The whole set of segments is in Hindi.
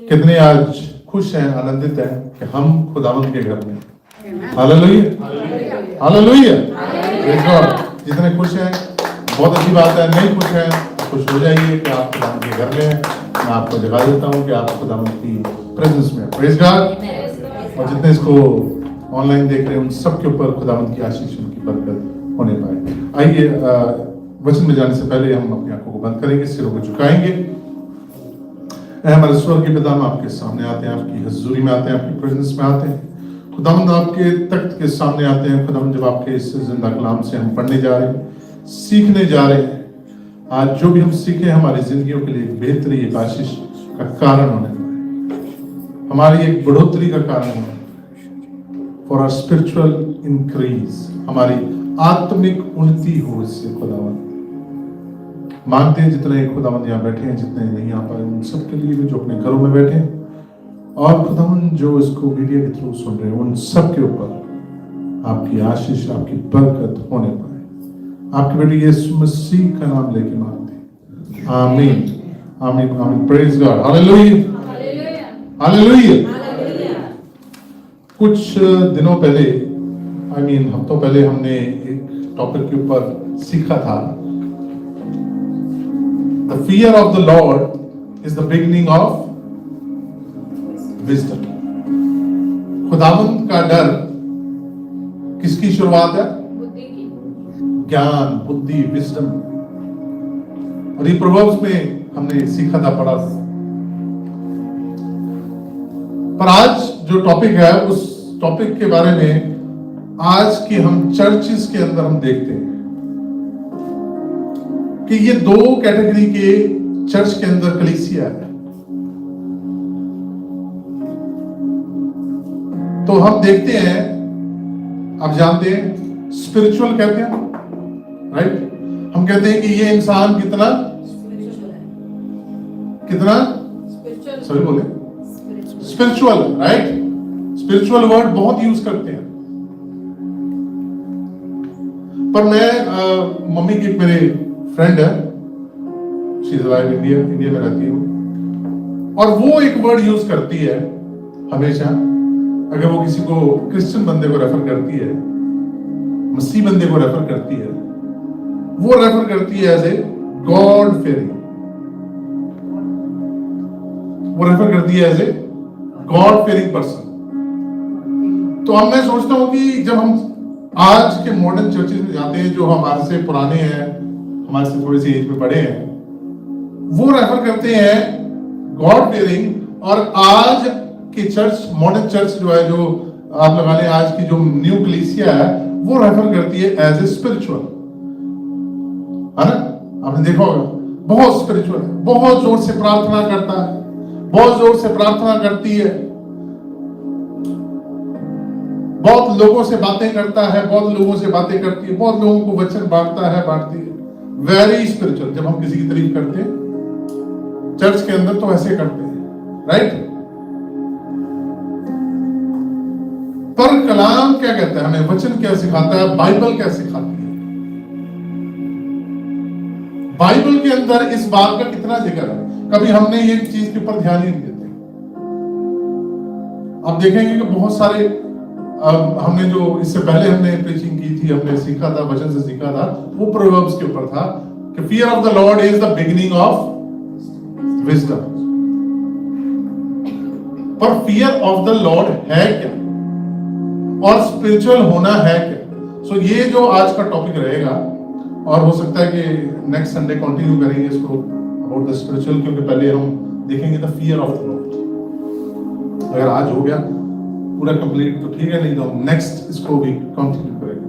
कितने आज खुश हैं, आनंदित हैं कि हम खुदावंद के घर में। Hallelujah, hallelujah. जितने खुश हैं बहुत अच्छी बात है, नहीं खुश हैं खुश हो जाइए कि आप खुदावंद के घर में हैं। मैं आपको जगा देता हूँ कि आप खुदावंद की प्रेजेंस में। Praise God. और जितने इसको ऑनलाइन देख रहे हैं उन सब के ऊपर खुदावंद की आशीष, उनकी बरकत होने पाए। आइए वचन में जाने से पहले हम अपनी आंखों को बंद करेंगे, सिरों को झुकाएंगे। हमारे स्वर्गीय पिता, हम आपके सामने आते हैं, आपकी हजूरी में आते हैं, आपकी प्रेजेंस में आते हैं। खुदावंद आपके तख्त के सामने आते हैं। खुदावंद जब आपके इस जिंदा कलाम से हम पढ़ने जा रहे हैं, सीखने जा रहे हैं, आज जो भी हम सीखे हमारी जिंदगियों के लिए एक बेहतरी, एक आशीष का कारण होने पाए, हमारी एक बढ़ोतरी का कारण होने, फॉर आवर स्पिरिचुअल इंक्रीज, हमारी आत्मिक उन्नति हो इससे। खुदावंद मांगते हैं जितने खुदावंद यहाँ बैठे हैं, जितने नहीं आ पाए उन सब के लिए भी, जो अपने घरों में बैठे हैं, और खुदावंद जो इसको मीडिया के थ्रू सुन रहे हैं, उन सब के ऊपर आपकी आशीष, आपकी बरकत होने पाए। आपके बेटे यीशु मसीह का नाम लेके मांगते हैं, आमीन, आमीन, आमीन। Praise God, hallelujah, hallelujah. कुछ दिनों पहले, हफ्तों पहले हमने एक टॉपिक के ऊपर सीखा था, The fear of the Lord is the beginning of wisdom. खुदावंद का डर किसकी शुरुआत है? बुद्धि की। ज्ञान, बुद्धि, विजडम। और ये प्रोवर्ब्स में हमने सीखा था, पढ़ा था। पर आज जो टॉपिक है, उस टॉपिक के बारे में आज के हम चर्चिस के अंदर हम देखते हैं कि ये दो कैटेगरी के चर्च के अंदर कलीसिया है। तो हम देखते हैं, आप जानते हैं स्पिरिचुअल कहते हैं, राइट? हम कहते हैं कि ये इंसान कितना सॉरी बोले स्पिरिचुअल, राइट? स्पिरिचुअल वर्ड बहुत यूज करते हैं। पर मैं मम्मी की एक मेरे फ्रेंड है, शी इज अलाइव, इंडिया में रहती हूँ, और वो एक वर्ड यूज करती है हमेशा, अगर वो किसी को क्रिश्चियन बंदे को रेफर करती है, मसीह बंदे को रेफर करती है, वो रेफर करती है एज ए गॉड फेयरिंग, वो रेफर करती है as a God fearing person. तो अब मैं सोचता हूँ कि जब हम आज के मॉडर्न चर्चेस में जाते हैं, जो हमारे से पुराने हैं, हमारे से थोड़ी सी एज में बड़े हैं, वो रेफर करते हैं गॉड फेयरिंग। और आज की चर्च, मॉडर्न चर्च जो है, जो आप लगा लें आज की जो न्यू कलीसिया है, वो रेफर करती है एज ए स्पिरिचुअल, है ना? आपने देखा होगा, बहुत स्पिरिचुअल है, बहुत जोर से प्रार्थना करता है, बहुत जोर से प्रार्थना करती है, बहुत लोगों से बातें करता है, बहुत लोगों से बातें करती है, बहुत लोगों को वचन बांटता है, बांटती है, वेरी स्पिरिचुअल। जब हम किसी की तारीफ करते हैं चर्च के अंदर तो ऐसे करते हैं, राइट? पर कलाम क्या कहता है, हमें वचन क्या सिखाता है, बाइबल क्या सिखाती है? बाइबल के अंदर इस बात का कितना जिक्र है? कभी हमने ये चीज के ऊपर ध्यान ही नहीं देते। आप देखेंगे कि बहुत सारे, हमने जो इससे पहले हमने प्रीचिंग की थी, हमने सीखा था, वचन से सीखा था, वो प्रोवर्ब्स के ऊपर था कि fear of the Lord is the beginning of wisdom. पर फियर ऑफ द लॉर्ड है क्या, और स्पिरिचुअल होना है क्या? सो ये जो आज का टॉपिक रहेगा, और हो सकता है कि नेक्स्ट संडे कंटिन्यू करेंगे इसको अबाउट द स्पिरिचुअल, क्योंकि पहले हम देखेंगे the fear of the Lord. अगर आज हो गया पूरा कंप्लीट तो ठीक है, नहीं तो हम नेक्स्ट इसको भी कंटिन्यू करेंगे।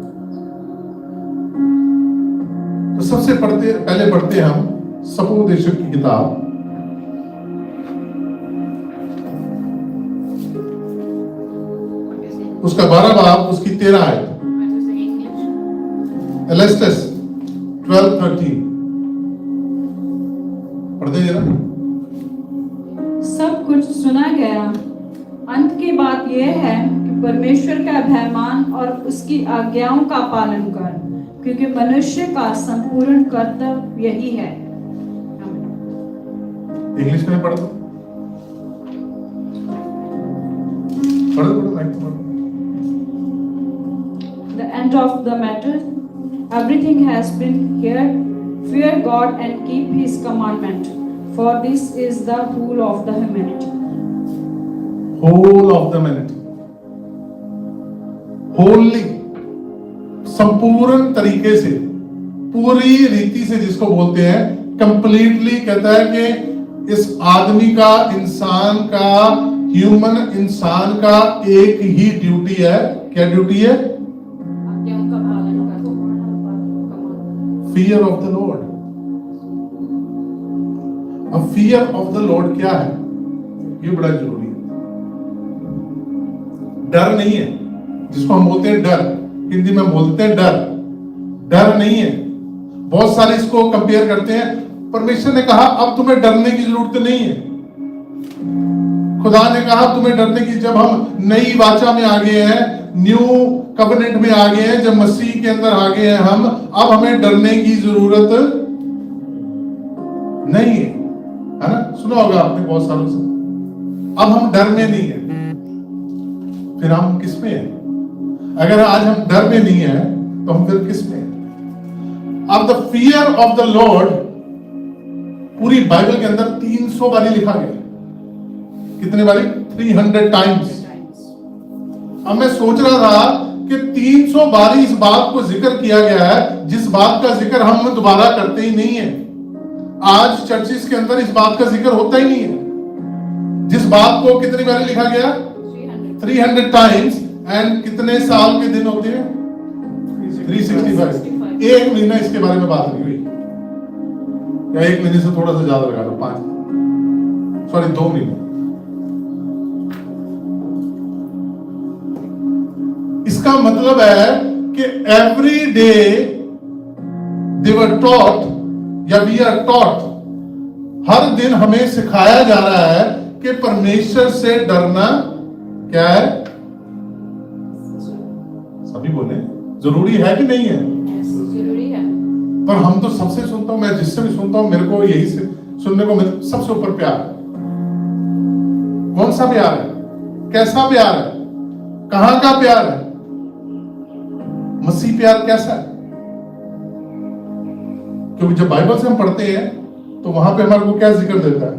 तो सबसे पहले पढ़ते हैं हम सपोदेशक की किताब, उसका 12 बाब, उसकी 13 आयत। एलेस्टस 12:13 पढ़ते जरा। सब कुछ सुना गया, अंत की बात यह है कि परमेश्वर का भय मान और उसकी आज्ञाओं का पालन कर, क्योंकि मनुष्य का संपूर्ण कर्तव्य यही है। इंग्लिश में पढ़ दो। पढ़ो लाइक पढ़ो। The end of the matter, everything has been here. Fear God and keep His commandment, for this is the whole of the humanity. Whole of the humanity. Wholly, संपूर्ण तरीके से, पूरी रीति से जिसको बोलते हैं, कंप्लीटली कहता है कि इस आदमी का, इंसान का, ह्यूमन इंसान का एक ही ड्यूटी है। क्या ड्यूटी है? आज्ञाओं का पालन करना। Fear of the Lord. अब फियर ऑफ द लॉर्ड क्या है? ये बड़ा जरूरी है। डर नहीं है, जिसको हम बोलते हैं डर, हिंदी में बोलते हैं डर। डर नहीं है। बहुत सारे इसको कंपेयर करते हैं। परमेश्वर ने कहा अब तुम्हें डरने की जरूरत नहीं है। खुदा ने कहा तुम्हें डरने की, जब हम नई वाचा में आ गए हैं, न्यू कवेनेंट में आ गए हैं, जब मसीह के अंदर आ गए हैं हम, अब हमें डरने की जरूरत नहीं है, है ना? सुना होगा आपने बहुत सालों से। अब हम डर में नहीं है, फिर हम किस में हैं? अगर आज हम डर में नहीं है तो हम फिर किस में हैं? अब the fear of the Lord पूरी बाइबल के अंदर 300 बारी लिखा गया। कितने बारी? 300 टाइम्स। अब मैं सोच रहा था कि 300 बारी इस बात को जिक्र किया गया है जिस बात का जिक्र हम दोबारा करते ही नहीं है। आज चर्चिस के अंदर इस बात का जिक्र होता ही नहीं है। जिस बात को कितनी बारी लिखा गया? 300 टाइम्स। एंड कितने साल के दिन होते हैं? 365। एक महीना इसके बारे में बात नहीं हुई, या एक महीने से थोड़ा सा ज्यादा लगा लो, 2 महीने। इसका मतलब है कि every day they were taught, या वी आर टॉट, हर दिन हमें सिखाया जा रहा है कि परमेश्वर से डरना क्या है? सभी बोले जरूरी है कि नहीं है? जरूरी है। पर हम तो सबसे सुनता हूं, मैं जिससे भी सुनता हूं मेरे को यही से सुनने को मिलता, सबसे ऊपर प्यार है। कौन सा प्यार है? कैसा प्यार है? कहां का प्यार है? मसीह प्यार कैसा है? क्योंकि जब बाइबल से हम पढ़ते हैं तो वहां पे हमारे को क्या जिक्र देता है?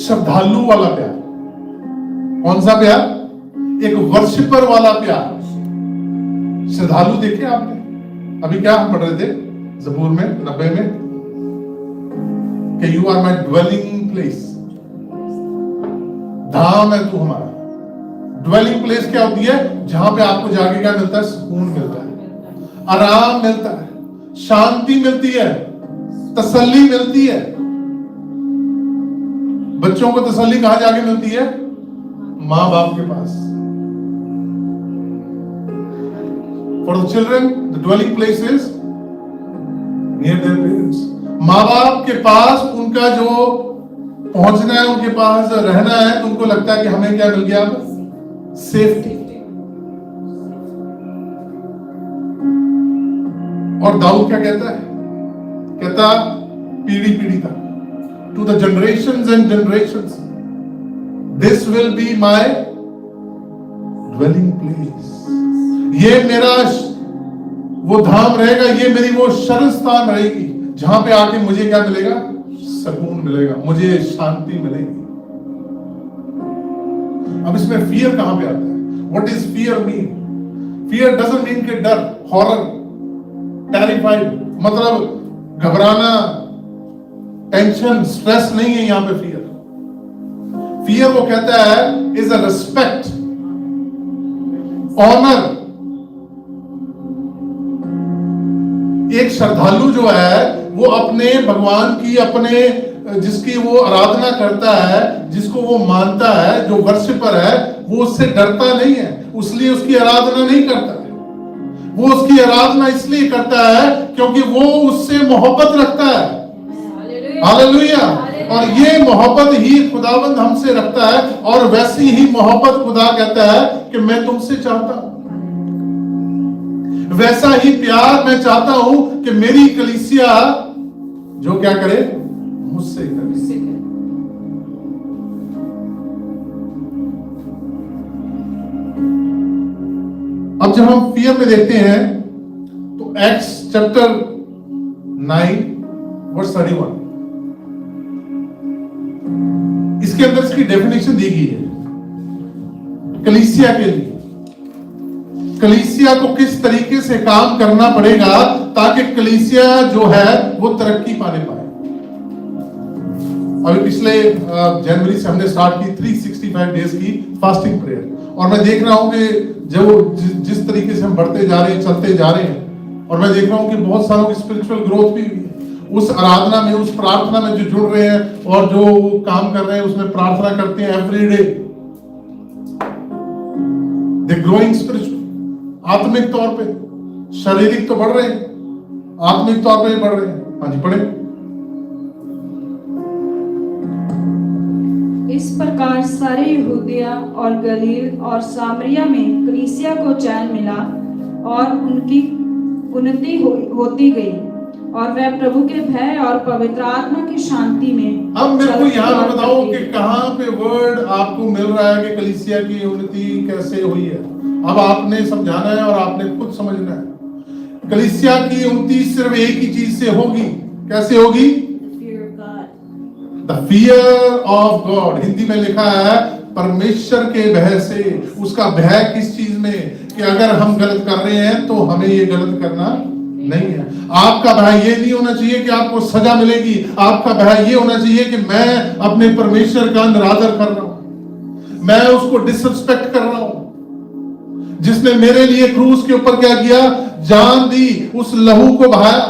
श्रद्धालु वाला प्यार। कौन सा प्यार? एक वर्शिपर वाला प्यार। श्रद्धालु देखे आपने? अभी क्या हम पढ़ रहे थे ज़बूर में 90 में कि you are my dwelling place. धाम है तू हमारा। ड्वेलिंग प्लेस क्या होती है? जहां पे आपको जाके क्या मिलता है? सुकून मिलता है, आराम मिलता है, शांति मिलती है, तसल्ली मिलती है। बच्चों को तसल्ली कहां जाके मिलती है? मां बाप के पास। For the children, the dwelling place is near their parents. माँ बाप के पास उनका जो पहुंचना है, उनके पास रहना है, तो उनको लगता है कि हमें क्या मिल गया? सेफ्टी। और दाऊद क्या कहता है? कहता पीढ़ी पीढ़ी तक, to the generations and generations, this will be my dwelling place. ये मेरा वो धाम रहेगा, ये मेरी वो शरण स्थान रहेगी जहां पे आके मुझे क्या मिलेगा? सुकून मिलेगा, मुझे शांति मिलेगी। अब इसमें फियर कहां पे आता है? What is fear mean? Fear doesn't mean के डर, हॉरर, टेरिफाइड, मतलब घबराना, टेंशन, स्ट्रेस नहीं है यहां पे फियर। फियर वो कहता है इज अ रिस्पेक्ट, ऑनर। एक श्रद्धालु जो है वो अपने भगवान की, अपने जिसकी वो आराधना करता है, जिसको वो मानता है, जो वर्शिपर है, वो उससे डरता नहीं है, उसलिए उसकी आराधना नहीं करता है। वो उसकी आराधना इसलिए करता है क्योंकि वो उससे मोहब्बत रखता है। हालेलुया। और ये मोहब्बत ही खुदावंद हमसे रखता है, और वैसी ही मोहब्बत खुदा कहता है कि मैं तुमसे चाहता हूं। वैसा ही प्यार मैं चाहता हूं कि मेरी कलीसिया जो क्या करे? मुझसे करे। अब जब हम फियर में देखते हैं तो एक्ट्स चैप्टर 9 वर्स 31, इसके अंदर इसकी डेफिनेशन दी गई है कलीसिया के लिए। कलीसिया को किस तरीके से काम करना पड़ेगा ताकि कलीसिया जो है वो तरक्की पाने पाए। अभी पिछले जनवरी से हमने स्टार्ट की 365 डेज की फास्टिंग प्रेयर, और मैं देख रहा हूं कि जब जिस तरीके से हम बढ़ते जा रहे हैं, चलते जा रहे हैं, और मैं देख रहा हूं कि बहुत सारों की स्पिरिचुअल ग्रोथ भी हुई है उस आराधना में, उस प्रार्थना में जो जुड़ रहे हैं और जो काम कर रहे हैं उसमें प्रार्थना करते हैं एवरी डे, दे ग्रोइंग स्पिरिचुअल, आत्मिक तौर पे। शारीरिक तो बढ़ रहे हैं, आत्मिक तौर पे बढ़ रहे हैं। हाँ जी, पढ़े। इस प्रकार सारे यहूदिया और गलील और सामरिया में कलीसिया को चैन मिला और उनकी उन्नति होती गई और वह प्रभु के भय और पवित्र आत्मा की शांति में। अब मेरे को यहाँ बताओ कि कहाँ पे वर्ड आपको मिल रहा है कि कलीसिया की उन्नति कैसे हुई है। अब आपने समझाना है और आपने खुद समझना है। कलीसिया की उन्नति सिर्फ एक ही चीज से होगी। कैसे होगी? The fear of God. Hindi में लिखा है परमेश्वर के भय से। उसका भय किस चीज में? कि अगर हम गलत कर रहे हैं तो हमें ये गलत करना नहीं है। आपका भय ये नहीं होना चाहिए कि आपको सजा मिलेगी। आपका भय ये होना चाहिए कि मैं अपने परमेश्वर का निरादर कर रहा हूं, मैं उसको डिसरिस्पेक्ट कर रहा हूं, जिसने मेरे लिए क्रूस के ऊपर क्या किया? जान दी, उस लहू को बहाया।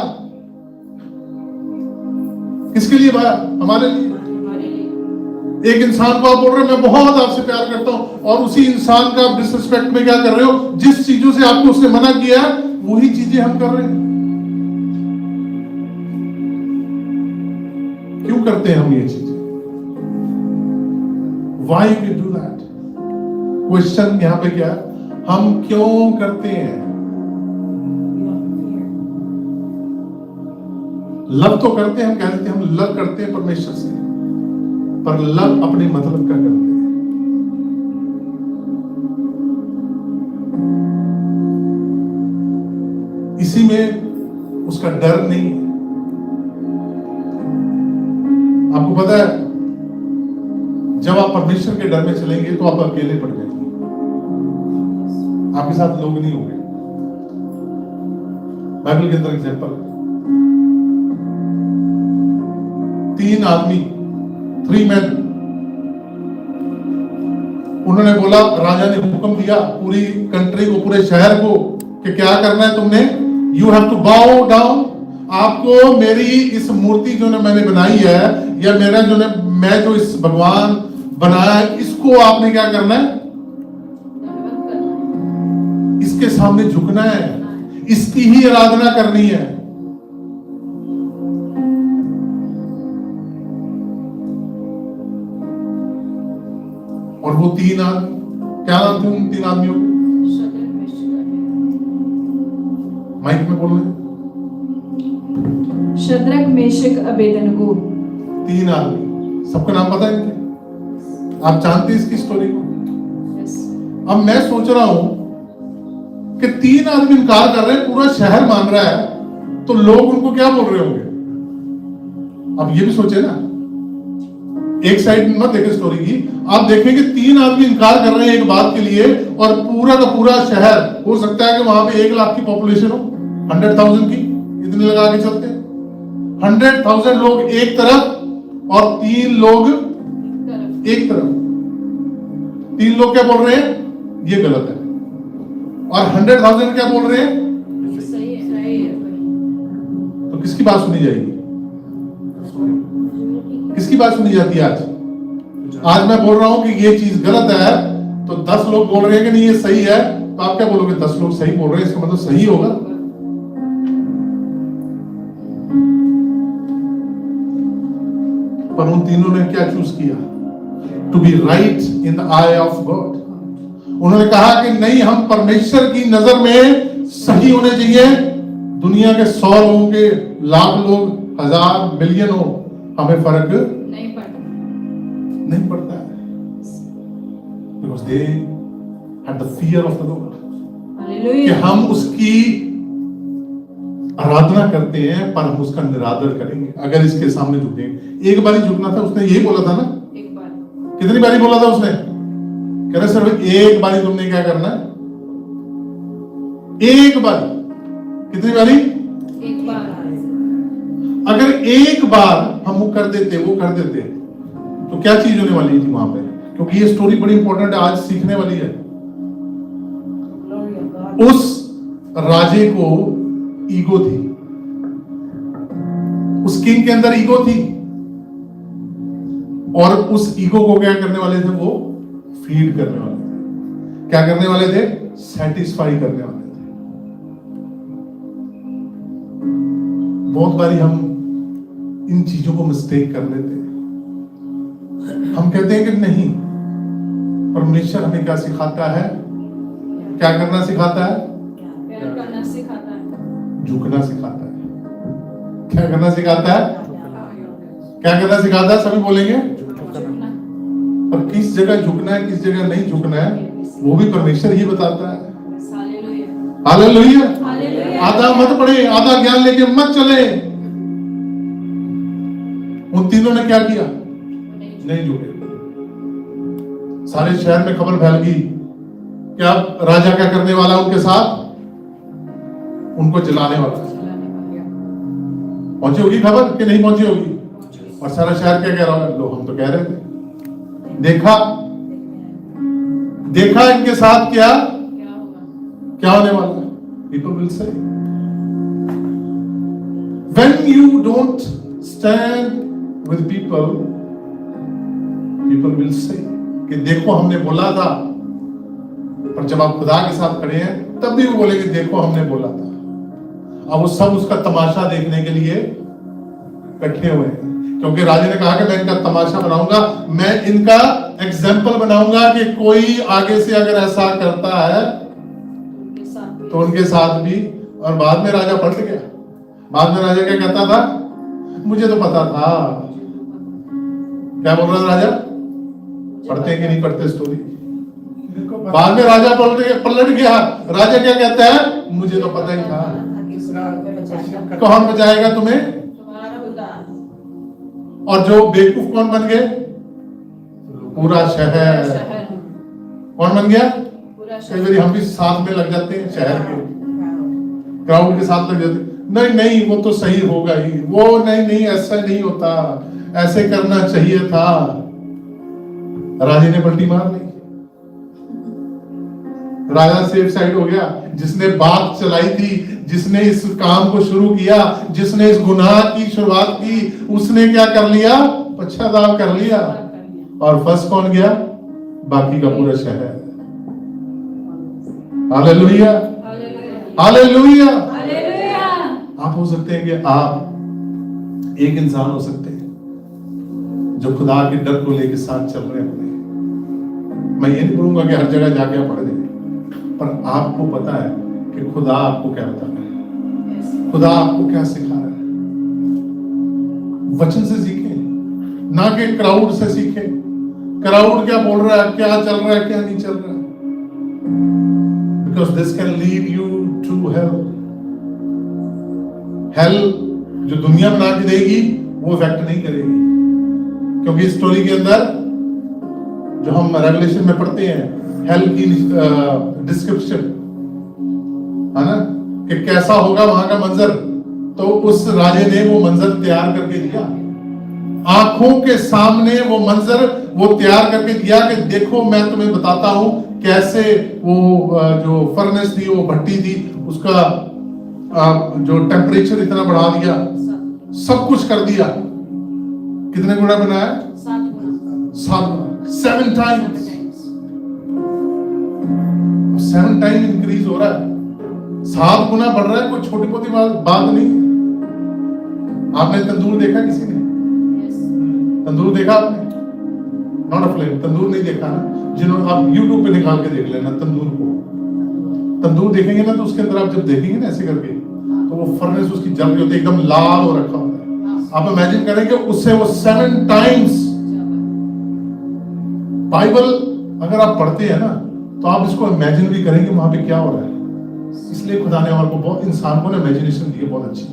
किसके लिए बहाया? हमारे लिए। एक इंसान को आप बोल रहे हो मैं बहुत आपसे प्यार करता हूं, और उसी इंसान का आप डिसरिस्पेक्ट में क्या कर रहे हो? जिस चीजों से आपको उसने मना किया वही चीजें हम कर रहे हैं। क्यों करते हैं हम ये चीजें? Why we do that? Question यहां पे क्या है? हम क्यों करते हैं? लव तो करते हैं, हम कहते हैं हम लव करते हैं परमेश्वर से, पर लव अपने मतलब का करते हैं। इसी में उसका डर नहीं है। आपको पता है जब आप परमेश्वर के डर में चलेंगे तो आप अकेले पड़ जाएंगे, आपके साथ लोग नहीं होंगे। बाइबल के अंदर एग्जांपल, 3 आदमी, 3 मैन, उन्होंने बोला, राजा ने हुक्म दिया पूरी कंट्री को, पूरे शहर को कि क्या करना है तुमने? You have to bow down. आपको मेरी इस मूर्ति जो मैंने बनाई है, या मेरा मैं जो इस भगवान बनाया है, इसको आपने क्या करना है? इसके सामने झुकना है, इसकी ही आराधना करनी है। और वो 3 आदमी, क्या नाम थे उन 3 आदमियों के? माइक में बोल रहे। Shadrach, Meshach, Abednego. 3 आदमी, सबका नाम पता है इनके? आप जानते हैं इसकी स्टोरी को? अब मैं सोच रहा हूं कि 3 आदमी इनकार कर रहे हैं, पूरा शहर मान रहा है, तो लोग उनको क्या बोल रहे होंगे? अब ये भी सोचे ना, एक साइड मत देखें स्टोरी की, आप देखेंगे 3 आदमी इनकार कर रहे हैं एक बात के लिए, और पूरा का पूरा शहर, हो सकता है कि वहां पे 1 लाख की पॉपुलेशन हो, 100,000 की, इतने लगा के चलते हैं। 100,000 लोग एक तरफ और 3 लोग एक तरफ। 3 लोग क्या बोल रहे हैं? ये गलत है। और 100,000 क्या बोल रहे हैं? सही है। तो किसकी बात सुनी जाएगी? किसकी बात सुनी जाती है आज? आज मैं बोल रहा हूं कि ये चीज गलत है, तो 10 लोग बोल रहे हैं कि नहीं ये सही है, तो आप क्या बोलोगे? 10 लोग सही बोल रहे हैं, इसका मतलब सही होगा। पर उन तीनों ने क्या चूज किया? To be right in the eye of God. उन्होंने कहा कि नहीं, हम परमेश्वर की नजर में सही होने चाहिए। दुनिया के 100 लोगों के, लाख लोग, 1000, मिलियन हो, हमें फर्क नहीं पड़ता है। Because they had the fear of the Lord. कि हालेलुया। हम उसकी आराधना करते हैं पर हम उसका निरादर करेंगे अगर इसके सामने झुकेंगे। एक बार ही झुकना था, उसने यही बोला था ना। एक बार, कितनी बारी बोला था उसने? कह रहे सिर्फ एक बारी तुमने क्या करना है, एक बारी। कितनी बारी? एक बार। अगर एक बार हम वो कर देते तो क्या चीज होने वाली थी वहां पे? क्योंकि ये स्टोरी बड़ी इंपॉर्टेंट है, आज सीखने वाली है। उस राजे को ईगो थी, उस किंग के अंदर ईगो थी, और उस ईगो को क्या करने वाले थे? वो फीड करने वाले थे। क्या करने वाले थे? सेटिस्फाई करने वाले थे। बहुत बारी हम इन चीजों को मिस्टेक कर लेते हैं। हम कहते हैं कि नहीं, परमेश्वर हमें क्या सिखाता है? क्या करना सिखाता है? प्यार करना सिखाता है, झुकना सिखाता है। क्या करना सिखाता है? क्या करना सिखाता है? सभी बोलेंगे। झुकना। पर किस जगह झुकना है, किस जगह नहीं झुकना है, वो भी परमेश्वर ही बताता है। हालेलुया। हालेलुया। हालेलुया। आधा मत पढ़े, आधा ज्ञान लेके मत चले। उन तीनों ने क्या किया? नहीं झुके। सारे शहर में खबर फैल गई कि अब राजा क्या करने वाला उनके साथ? उनको जलाने वाला। पहुंची होगी खबर कि नहीं पहुंची होगी? और सारा शहर क्या कह रहा है? लो, हम तो कह रहे थे। देखा इनके साथ क्या क्या होने वाला है? People will say, when you don't stand with people will say कि देखो हमने बोला था। पर जब आप खुदा के साथ खड़े हैं तब भी वो बोलेंगे देखो हमने बोला था। अब वो सब उसका तमाशा देखने के लिए इकट्ठे हुए हैं, क्योंकि राजा ने कहा कि मैं इनका तमाशा बनाऊंगा, मैं इनका एग्जाम्पल बनाऊंगा कि कोई आगे से अगर ऐसा करता है तो उनके साथ भी। और बाद में राजा पलट गया। बाद में राजा क्या कहता था? मुझे तो पता था। क्या बोल रहा था राजा? पढ़ते हैं कि नहीं पढ़ते स्टोरी? बाद में राजा पलट गया। राजा क्या कहता है? मुझे तो पता ही था। कौन बचाएगा तुम्हें? तुम्हारा खुदा। और जो बेवकूफ कौन बन गए? पूरा शहर। कौन बन गया? कई बार हम भी साथ में लग जाते हैं, शहर के क्राउड के साथ लग जाते हैं। नहीं नहीं, वो तो सही होगा ही, वो नहीं नहीं, ऐसा नहीं होता, ऐसे करना चाहिए था। राजे ने पलटी मार ली। राजा सेफ साइड हो गया। जिसने बात चलाई थी, जिसने इस काम को शुरू किया, जिसने इस गुनाह की शुरुआत की, उसने क्या कर लिया? पश्चाताप कर लिया। और फंस कौन गया? बाकी का पूरा शहर। हालेलुया। हालेलुया। हालेलुया। आप हो सकते हैं कि आप एक इंसान हो सकते हैं जो खुदा के डर को लेकर साथ चल रहे हैं। मैं ये नहीं बोलूंगा कि हर जगह जाके आप पढ़ देंगे, पर आपको पता है कि खुदा आपको क्या बता रहा है, खुदा आपको क्या सिखा रहा है। वचन से सीखें, ना कि क्राउड से सीखें। क्राउड क्या बोल रहा है, क्या चल रहा है, क्या नहीं चल रहा है। Because this can lead you to hell. Hell जो दुनिया बना के देगी वो इफेक्ट नहीं करेगी, क्योंकि इस स्टोरी के अंदर जो हम रेवलेशन में पढ़ते हैं, हेल की डिस्क्रिप्शन है ना, कि कैसा होगा वहां का मंजर। तो उस राजे ने वो मंजर तैयार करके दिया, आंखों के सामने वो मंजर वो तैयार करके दिया कि देखो मैं तुम्हें बताता हूं कैसे वो जो फर्नेस थी, वो भट्टी थी, उसका जो टेम्परेचर इतना बढ़ा दिया, सब कुछ कर दिया। कितने गुना बनाया? 7 गुना। 7 गुना, 7 टाइम्स। 7 टाइम इंक्रीज हो रहा है, 7 गुना बढ़ रहा है। कोई छोटी मोटी बात नहीं। आपने तंदूर देखा? किसी ने तंदूर देखा? आपने नॉट अ फ्लेम, तंदूर नहीं देखा ना? जिन्होंने आप YouTube पे निकाल के देख लेना तंदूर को। तंदूर देखेंगे ना तो उसके अंदर आप जब देखेंगे ना ऐसे करके, तो वो फर्नेस उसकी जल रही होती है, एकदम लाल हो रखा होता है। आप इमेजिन करेंगे उससे वो 7 टाइम्स। बाइबल अगर आप पढ़ते हैं ना तो आप इसको इमेजिन भी करेंगे वहां पे क्या हो रहा है। इसलिए खुदा ने हमारे को बहुत, इंसान को ना इमेजिनेशन दी है बहुत अच्छी।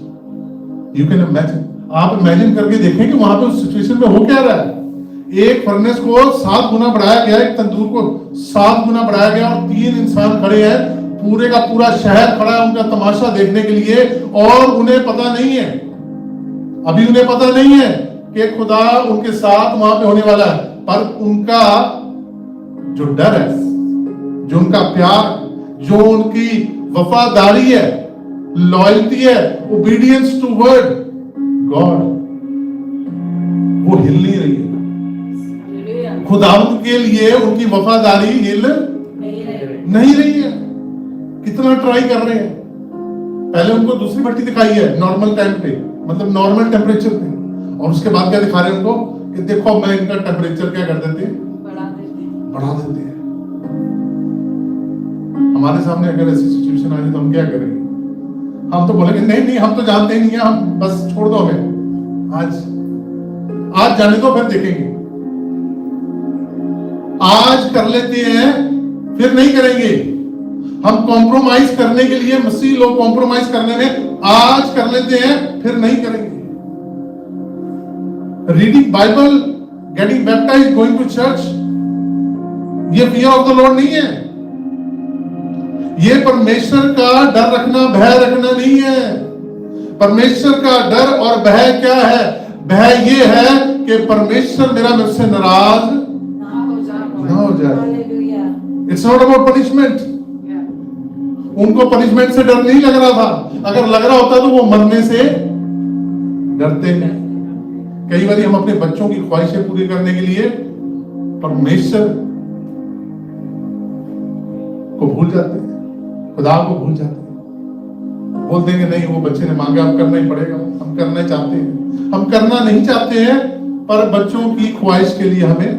यू कैन इमेजिन, आप इमेजिन करके देखें कि वहां पे उस सिचुएशन में हो क्या रहा है। एक फर्नेस को 7 गुना बढ़ाया गया, एक तंदूर को 7 गुना बढ़ाया गया, और 3 इंसान खड़े हैं, पूरे का पूरा शहर खड़ा है उनका तमाशा देखने के लिए, और उन्हें पता नहीं है, अभी उन्हें पता नहीं है कि खुदा उनके साथ वहां पे होने वाला है। पर उनका जो डर है, जो उनका प्यार, जो उनकी वफादारी है, लॉयल्टी है, ओबीडियंस टू वर्ड गॉड, वो हिल नहीं रही है। खुदावंद के लिए उनकी वफादारी हिल नहीं रही है। कितना ट्राई कर रहे हैं। पहले उनको दूसरी भट्टी दिखाई है नॉर्मल टाइम पे, मतलब नॉर्मल टेम्परेचर पे, और उसके बाद क्या दिखा रहे हैं उनको कि देखो मैं इनका टेम्परेचर क्या कर देते हैं, बढ़ा देते हैं। हमारे सामने अगर ऐसी सिचुएशन आ जाए तो हम क्या करेंगे? हम तो बोलेंगे नहीं नहीं हम तो जानते ही नहीं है, हम बस छोड़ दो हमें, आज जाने दो, फिर देखेंगे। आज कर लेते हैं फिर नहीं करेंगे। हम कॉम्प्रोमाइज करने के लिए, मसीह लोग कॉम्प्रोमाइज करने में आज कर लेते हैं फिर नहीं करेंगे। Reading Bible, getting baptised, going to church, ये फियर ऑफ द लॉर्ड नहीं है। ये परमेश्वर का डर रखना, भय रखना नहीं है। परमेश्वर का डर और भय क्या है? भय ये है कि परमेश्वर मेरा मुझसे नाराज ना हो जाए। It's not about punishment. उनको पनिशमेंट से डर नहीं लग रहा था। अगर लग रहा होता तो वो मरने से डरते हैं। कई बार हम अपने बच्चों की ख्वाहिशें पूरी करने के लिए परमेश्वर को भूल जाते हैं, खुदा को भूल जाते हैं। बोल देंगे नहीं वो बच्चे ने मांगा, अब करना ही पड़ेगा। हम करना चाहते हैं, हम करना नहीं चाहते हैं, पर बच्चों की ख्वाहिश के लिए हमें,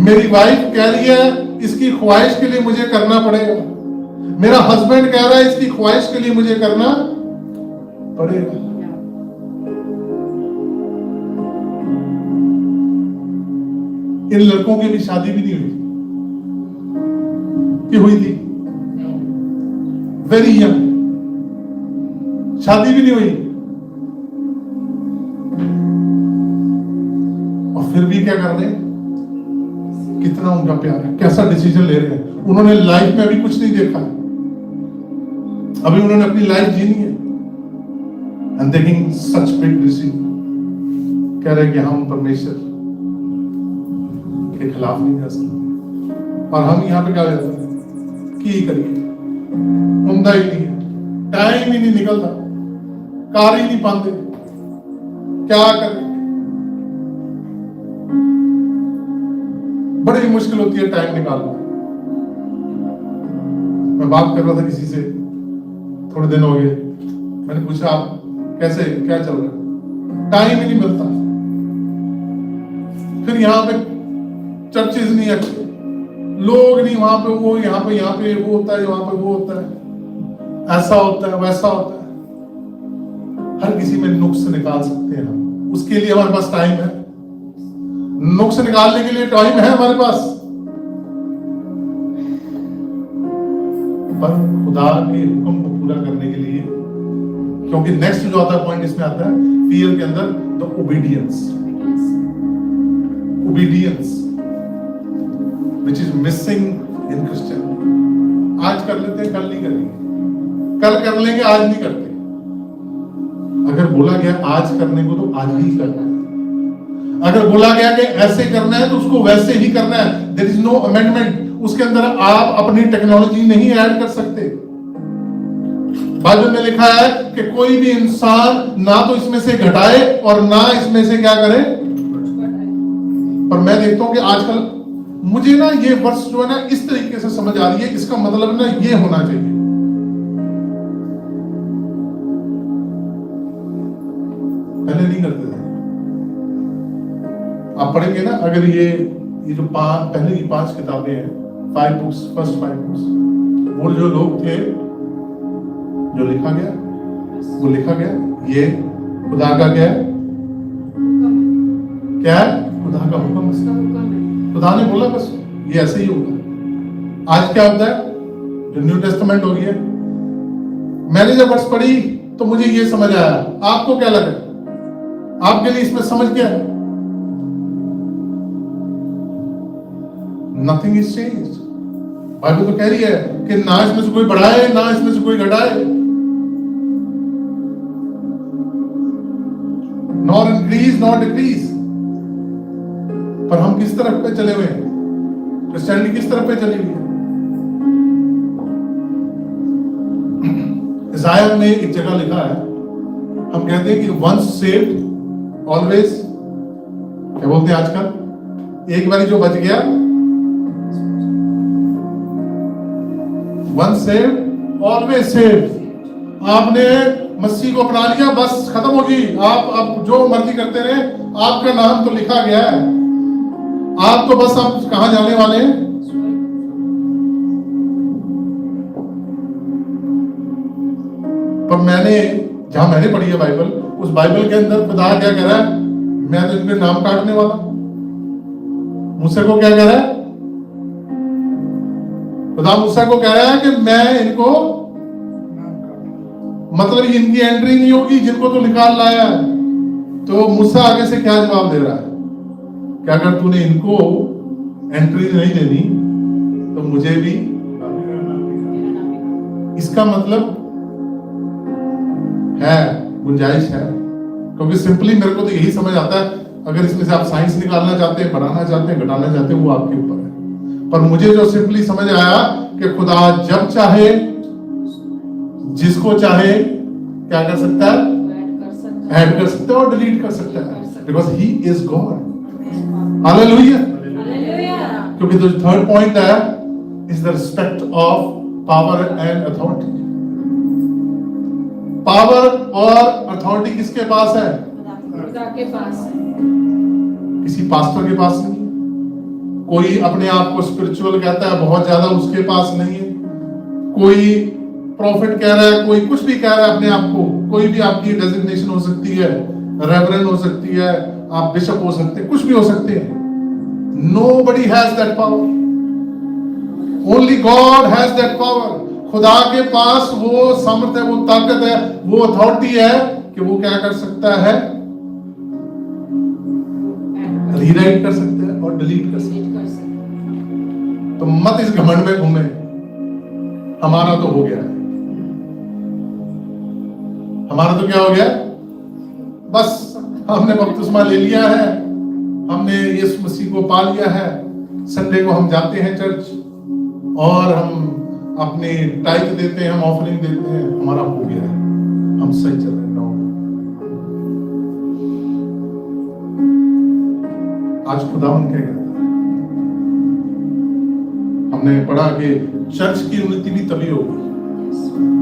मेरी वाइफ कह रही है इसकी ख्वाहिश के लिए मुझे करना पड़ेगा, मेरा हस्बैंड कह रहा है इसकी ख्वाहिश के लिए मुझे करना पड़ेगा। इन लड़कों की भी शादी भी नहीं हुई कि हुई थी, वेरी यंग, शादी भी नहीं हुई, और फिर भी क्या कर रहे हैं? कितना उनका प्यार है, कैसा डिसीजन ले रहे हैं। उन्होंने लाइफ में अभी कुछ नहीं देखा है, अभी उन्होंने अपनी लाइफ जीनी है, and taking such big decision. कह रहे हैं कि हम परमेश्वर के खिलाफ नहीं जा सकते, और हम यहाँ पे क्या कहते हैं कि करिए, उम्दा ही नहीं है, टाइम ही नहीं निकलता, कार ही नहीं पाते, क्या करें? बड़ी मुश्किल होती है टाइम निकालना। मैं बात कर रहा था किसी से थोड़े दिन हो गए, मैंने पूछा आप कैसे, क्या चल रहा है? टाइम ही नहीं मिलता। फिर यहाँ पे चर्चेज नहीं अच्छे, लोग नहीं, वहां पे वो, यहाँ पे वो होता है, वहां पे वो होता है, ऐसा होता है, वैसा होता है। हर किसी में नुक्स निकाल सकते हैं हम, उसके लिए हमारे पास टाइम है। नुक्स निकालने के लिए टाइम है हमारे पास, पर खुदा के हुक्म को पूरा करने के लिए, क्योंकि नेक्स्ट जो आता है पॉइंट इसमें आता है फियर के अंदर, the obedience, obedience which is missing in Christianity। आज कर लेते हैं, कल नहीं करेंगे, कल कर लेंगे, आज नहीं करते। अगर बोला गया आज करने को तो आज ही करना है, अगर बोला गया कि ऐसे करना है तो उसको वैसे ही करना है। There is no amendment. उसके अंदर आप अपनी टेक्नोलॉजी नहीं ऐड कर सकते। बाइबल में लिखा है कि कोई भी इंसान ना तो इसमें से घटाए और ना इसमें से क्या करे। पर मैं देखता हूं कि आजकल मुझे ना ये वर्ष जो है ना इस तरीके से समझ आ रही है, इसका मतलब ना ये होना चाहिए। पहले नहीं करते थे। आप पढ़ेंगे ना, अगर ये जो पहले की 5 किताबें हैं, 5 बुक्स, फर्स्ट 5 बुक्स, वो जो लोग थे, जो लिखा गया, वो लिखा गया ये खुदा का क्या है, क्या है? खुदा का हुक्म है। खुदा ने बोला बस ये ऐसे ही होगा। आज क्या होता है? जो न्यू टेस्टामेंट हो गया। मैंने जब वर्ष पढ़ी तो मुझे ये समझ आया। आपको क्या लगा? आपके लिए इसमें समझ क्या है? Nothing is change. बाइबल तो कह रही है कि ना इसमें से कोई बढ़ाए ना इसमें से कोई घटाए, नॉर इंक्रीज नॉर डिक्रीज। पर हम किस तरफ पे चले हुए हैं? क्रिश्चियनिटी किस तरफ पे चली हुई है? इसाया में एक जगह लिखा है, हम कहते हैं कि वंस सेव्ड ऑलवेज, क्या बोलते हैं आजकल, एक बारी जो बच गया, वंस सेव्ड ऑलवेज सेव्ड। आपने मसीह को अपना लिया, बस खत्म होगी। आप अब जो मर्जी करते रहे, आपका नाम तो लिखा गया है। आप तो बस आप कहां जाने वाले हैं? पर जहां मैंने पढ़ी है बाइबल, उस बाइबल के अंदर खुदा क्या कह रहा है? मैं तो इनके नाम काटने वाला। मूसा को क्या कह रहा है? खुदा मूसा को कह रहा है कि मैं इनको, मतलब इनकी एंट्री नहीं होगी जिनको तो निकाल लाया है। तो मूसा आगे से क्या जवाब दे रहा है कि अगर तूने इनको एंट्री नहीं देनी तो मुझे भी। इसका मतलब है, गुंजाइश है, क्योंकि सिंपली मेरे को तो यही समझ आता है, अगर इसमें से आप साइंस निकालना चाहते हैं, बढ़ाना चाहते हैं, घटाना चाहते हैं, वो आपके ऊपर है। पर मुझे जो सिंपली समझ आया कि खुदा जब चाहे जिसको चाहे क्या कर सकता है? ऐड कर सकता है और डिलीट कर सकता है, because he is God. Hallelujah. क्योंकि जो थर्ड पॉइंट है is the respect of power and authority. Power और अथॉरिटी किसके पास है? खुदा के पास है, किसी पास्टर के पास नहीं। कोई अपने आप को स्पिरिचुअल कहता है, बहुत ज्यादा, उसके पास नहीं है। कोई प्रॉफिट कह रहा है, कोई कुछ भी कह रहा है अपने आप को, कोई भी आपकी डेजिग्नेशन हो सकती है, रेवरेंड हो सकती है, आप बिशप हो सकते हैं, कुछ भी हो सकते हैं। Nobody has that power. Only God has that power. खुदा के पास वो सामर्थ है, वो ताकत है, वो अथॉरिटी है कि वो क्या कर सकता है? रीराइट कर सकता है और डिलीट कर सकता है। तो मत इस घमंड में घूमे, हमारा तो हो गया है। हमारा तो क्या हो गया? बस हमने बपतिस्मा ले लिया है, हमने यीशु मसीह को पा लिया है, संडे को हम जाते हैं चर्च और हम अपने टाइप देते हैं, हम ऑफरिंग देते हैं, हमारा हो गया है, हम सही चल रहे हैं। आज खुदावन क्या कहता है? हमने पढ़ा कि चर्च की उन्नति भी तभी होगी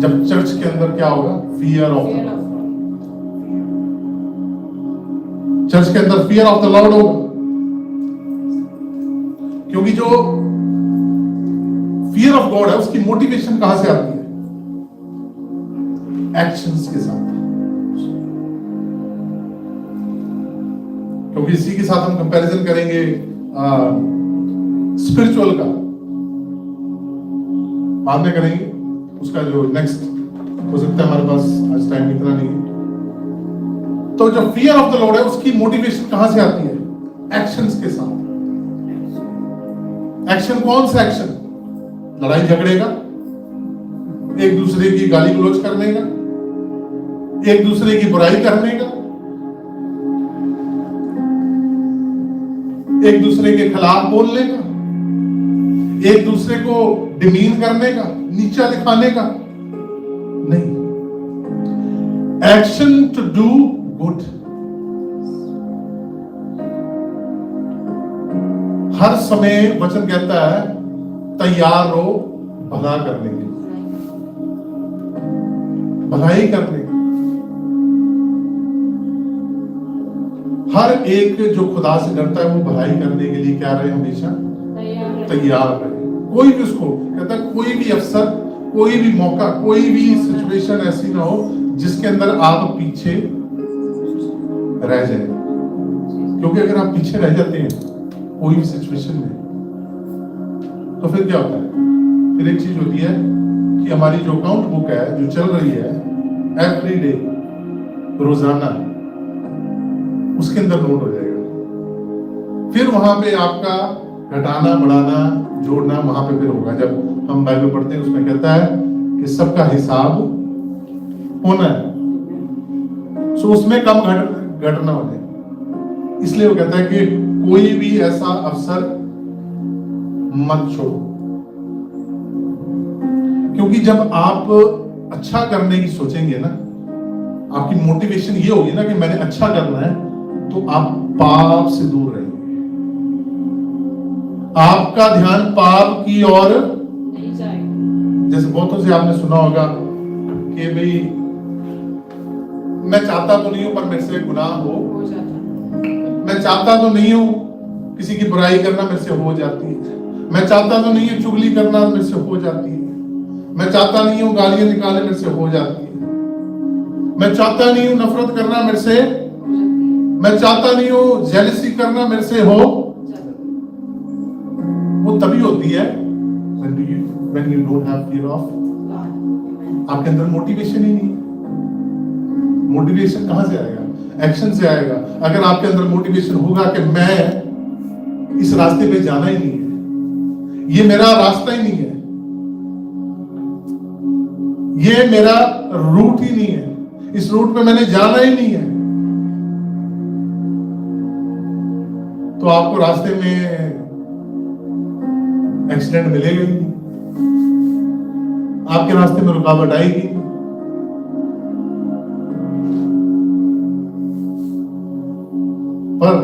जब चर्च के अंदर क्या होगा? Fear of the Lord. Church के अंदर फियर ऑफ द लॉर्ड होगा, क्योंकि जो फियर ऑफ गॉड है उसकी मोटिवेशन कहां से आती है? एक्शंस के साथ। क्योंकि इसी के साथ हम कंपैरिजन करेंगे स्पिरिचुअल का, बाद में करेंगे उसका जो नेक्स्ट हो सकता है। हमारे पास आज टाइम इतना नहीं है। तो जो फियर ऑफ द लॉर्ड है उसकी मोटिवेशन कहां से आती है? एक्शंस के साथ। एक्शन कौन सा एक्शन? लड़ाई झगड़े का, एक दूसरे की गाली गलौज करने का, एक दूसरे की बुराई करने का, एक दूसरे के खिलाफ बोलने का, एक दूसरे को डिमीन करने का, नीचा दिखाने का नहीं। Action to do good. हर समय वचन कहता है तैयार रहो भला करने के लिए, भलाई करने के। हर एक जो खुदा से डरता है वो भलाई करने के लिए क्या रहे? हमेशा तैयार रहे। कोई भी उसको कहता है, कोई भी अवसर, कोई भी मौका, कोई भी सिचुएशन ऐसी ना हो जिसके अंदर आप पीछे रह जाए। क्योंकि अगर आप पीछे रह जाते हैं कोई भी सिचुएशन में तो फिर क्या होता है? फिर एक चीज होती है कि हमारी जो अकाउंट बुक है जो चल रही है एवरी डे, रोजाना, उसके अंदर नोट हो जाएगा। फिर वहां पे आपका घटाना बढ़ाना जोड़ना वहां पे फिर होगा। जब हम बाइबल पढ़ते हैं उसमें कहता है कि सबका हिसाब होना है, सो उसमें कम घटना हो जाए। इसलिए वो कहता है कि कोई भी ऐसा अवसर मत छोड़ो, क्योंकि जब आप अच्छा करने की सोचेंगे ना, आपकी मोटिवेशन ये होगी ना कि मैंने अच्छा करना है, तो आप पाप से दूर रहेंगे। आपका ध्यान पाप की ओर नहीं जाएगा। जैसे बहुतों से आपने सुना होगा कि भाई मैं चाहता तो नहीं हूं पर मेरे से गुनाह हो जाता। मैं चाहता तो नहीं हूं किसी की बुराई करना मेरे से हो जाती है, मैं चाहता तो नहीं हूं चुगली करना मेरे से हो जाती है, मैं चाहता नहीं हूं गालियां निकालने मेरे से हो जाती है, मैं चाहता नहीं हूं नफरत करना मेरे से, मैं चाहता नहीं हूं जेलसी करना मेरे से हो। वो तभी होती है when you don't have fear of, आपके अंदर मोटिवेशन ही नहीं। मोटिवेशन कहां से आएगा? एक्शन से आएगा। अगर आपके अंदर मोटिवेशन होगा कि मैं इस रास्ते पे जाना ही नहीं है, ये मेरा रास्ता ही नहीं है, ये मेरा रूट ही नहीं है, इस रूट पे मैंने जाना ही नहीं है, तो आपको रास्ते में एक्सीडेंट मिलेगा ही नहीं, आपके रास्ते में रुकावट आएगी। पर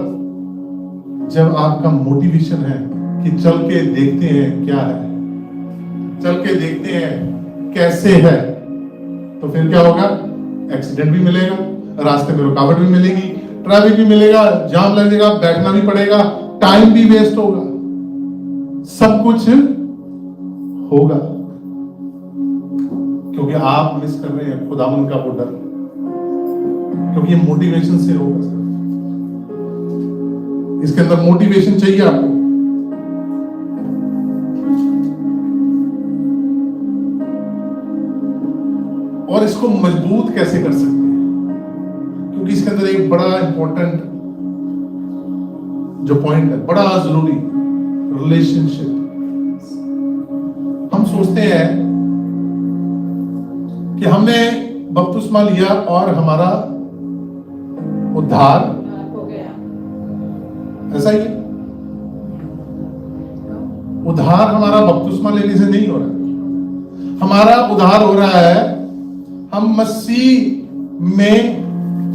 जब आपका मोटिवेशन है कि चल के देखते हैं क्या है, चल के देखते हैं कैसे है, तो फिर क्या होगा? एक्सीडेंट भी मिलेगा, रास्ते में रुकावट भी मिलेगी, ट्रैफिक भी मिलेगा, जाम लगेगा, बैठना भी पड़ेगा, टाइम भी वेस्ट होगा, सब कुछ होगा, क्योंकि आप मिस कर रहे हैं खुदावंद का वो डर, क्योंकि ये मोटिवेशन से होगा सर। इसके अंदर मोटिवेशन चाहिए आपको। और इसको मजबूत कैसे कर सकते हैं? क्योंकि इसके अंदर एक बड़ा इंपॉर्टेंट जो पॉइंट है, बड़ा जरूरी, रिलेशनशिप। हम सोचते हैं कि हमने बपतिस्मा लिया और हमारा उद्धार हो गया। ऐसा ही है। उद्धार हमारा बपतिस्मा लेने से नहीं हो रहा, हमारा उद्धार हो रहा है हम मसीह में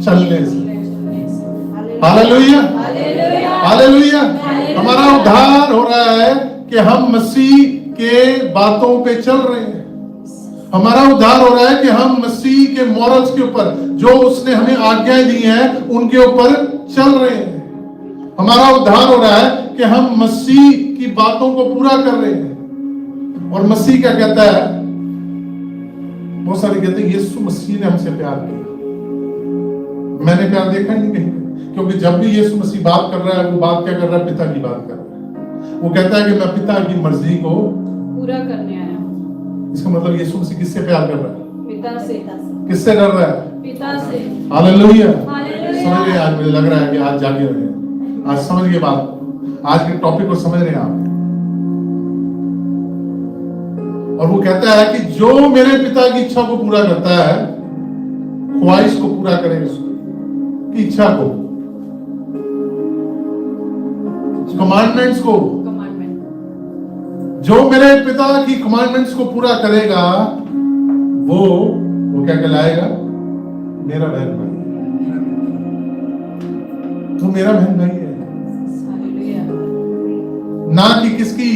चलने से। Hallelujah, hallelujah. हमारा उद्धार हो रहा है कि हम मसीह के बातों पे चल रहे हैं। हमारा उद्धार हो रहा है कि हम मसीह के मॉरल्स के ऊपर, जो उसने हमें आज्ञाएं दी हैं, उनके ऊपर चल रहे हैं। हमारा उद्धार हो रहा है कि हम मसीह की बातों को पूरा कर रहे हैं। और मसीह क्या कहता है? बहुत सारे कहते हैं यीशु मसीह ने हमसे प्यार किया। मैंने प्यार देखा ही नहीं कहीं, क्योंकि जब भी यीशु मसीह बात कर रहा है, वो बात क्या कर रहा है? पिता की बात कर रहा है। वो कहता है कि मैं पिता की मर्जी को पूरा करने आया। इसका मतलब यीशु मसीह किससे प्यार कर रहा है? पिता से। किससे कर रहा है? पिता से। हालेलुया। हालेलुया। समझ रहे? आज मुझे लग रहा है कि आज जागे रहे हैं, आज समझ गए बात, आज के टॉपिक को समझ रहे हैं आप। और वो कहता है कि जो मेरे पिता की इच्छा को पूरा करता है, ख्वाहिश को पूरा करेगा, की इच्छा को, कमांडमेंट्स को, जो मेरे पिता की कमांडमेंट्स को पूरा करेगा, वो क्या कहलाएगा? मेरा बहन भाई। तो मेरा बहन भाई है, ना कि किसकी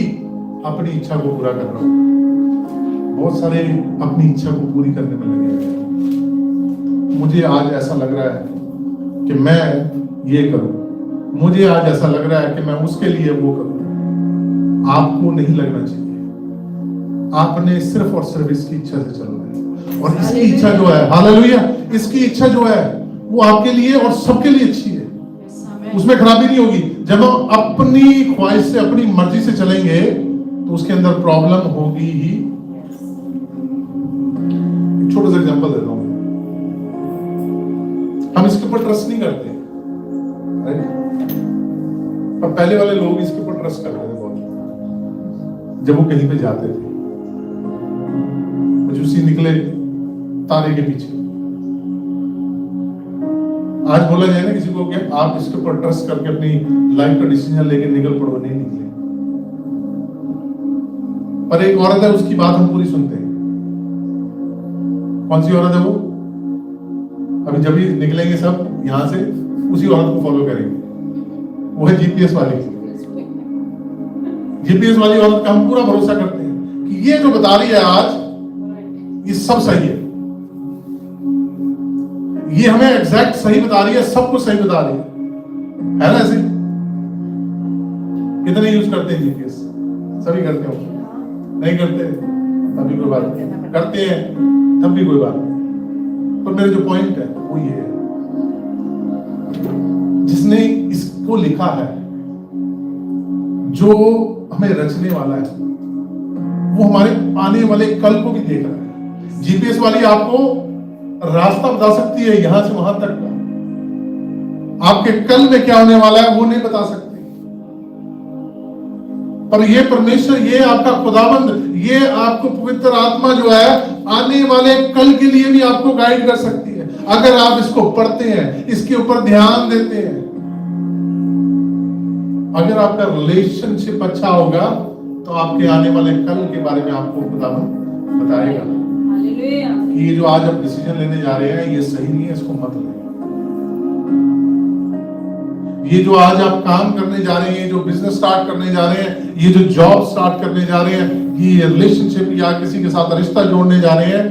अपनी इच्छा को पूरा कर रहा हूं। बहुत सारे अपनी इच्छा को पूरी करने में लगे हैं। मुझे आज ऐसा लग रहा है कि मैं ये करूं, मुझे आज ऐसा लग रहा है कि मैं उसके लिए वो करूं। आपको नहीं लगना चाहिए। आपने सिर्फ और सिर्फ इसकी इच्छा से चलना है। और इसकी इच्छा जो है, हालेलुया, इसकी इच्छा जो है वो आपके लिए और सबके लिए अच्छी है, उसमें खराबी नहीं होगी। जब हम अपनी ख्वाहिश से, अपनी मर्जी से चलेंगे, तो उसके अंदर प्रॉब्लम होगी ही छोटा सा एग्जांपल देता हूं। हम इसके ऊपर ट्रस्ट नहीं करते, राइट? पर पहले वाले लोग इसके ऊपर ट्रस्ट करते थे बहुत, जब वो कहीं पे जाते थे। उसी निकले तारे के पीछे। आज बोला जाए ना किसी को कि आप इसके ऊपर ट्रस्ट करके अपनी लाइफ का डिसीजन लेके निकल पड़ो, नहीं निकले। पर एक औरत है, उसकी बात हम पूरी सुनते हैं। कौन सी औरत है वो? अभी जब भी निकलेंगे सब यहां से, उसी औरत को फॉलो करेंगे। वो है जीपीएस वाली। जीपीएस वाली औरत का हम पूरा भरोसा करते हैं कि ये जो बता रही है आज, ये सब सही है। ये हमें एग्जैक्ट सही बता रही है, सब कुछ सही बता रही है ना? ऐसे कितने यूज करते हैं जीपीएस? सभी करते हो? नहीं करते तब भी कोई बात नहीं, करते हैं तब भी कोई बात नहीं। पर मेरा जो पॉइंट है वो ये है, जिसने इसको लिखा है, जो हमें रचने वाला है, वो हमारे आने वाले कल को भी देख रहा है। जीपीएस वाली आपको रास्ता बता सकती है यहां से वहां तक का, आपके कल में क्या होने वाला है वो नहीं बता सकती। पर ये परमेश्वर, ये आपका खुदाबंद, ये आपको पवित्र आत्मा जो है, आने वाले कल के लिए भी आपको गाइड कर सकती है, अगर आप इसको पढ़ते हैं, इसके ऊपर ध्यान देते हैं। अगर आपका रिलेशनशिप अच्छा होगा तो आपके आने वाले कल के बारे में आपको खुदाबंद बताएगा कि ये जो आज आप डिसीजन लेने जा रहे हैं ये सही नहीं है, इसको मत लें। ये जो आज आप काम करने जा रहे हैं, जो बिजनेस स्टार्ट करने जा रहे हैं, ये जो जॉब स्टार्ट करने जा रहे हैं, ये रिलेशनशिप या किसी के साथ रिश्ता जोड़ने जा रहे हैं,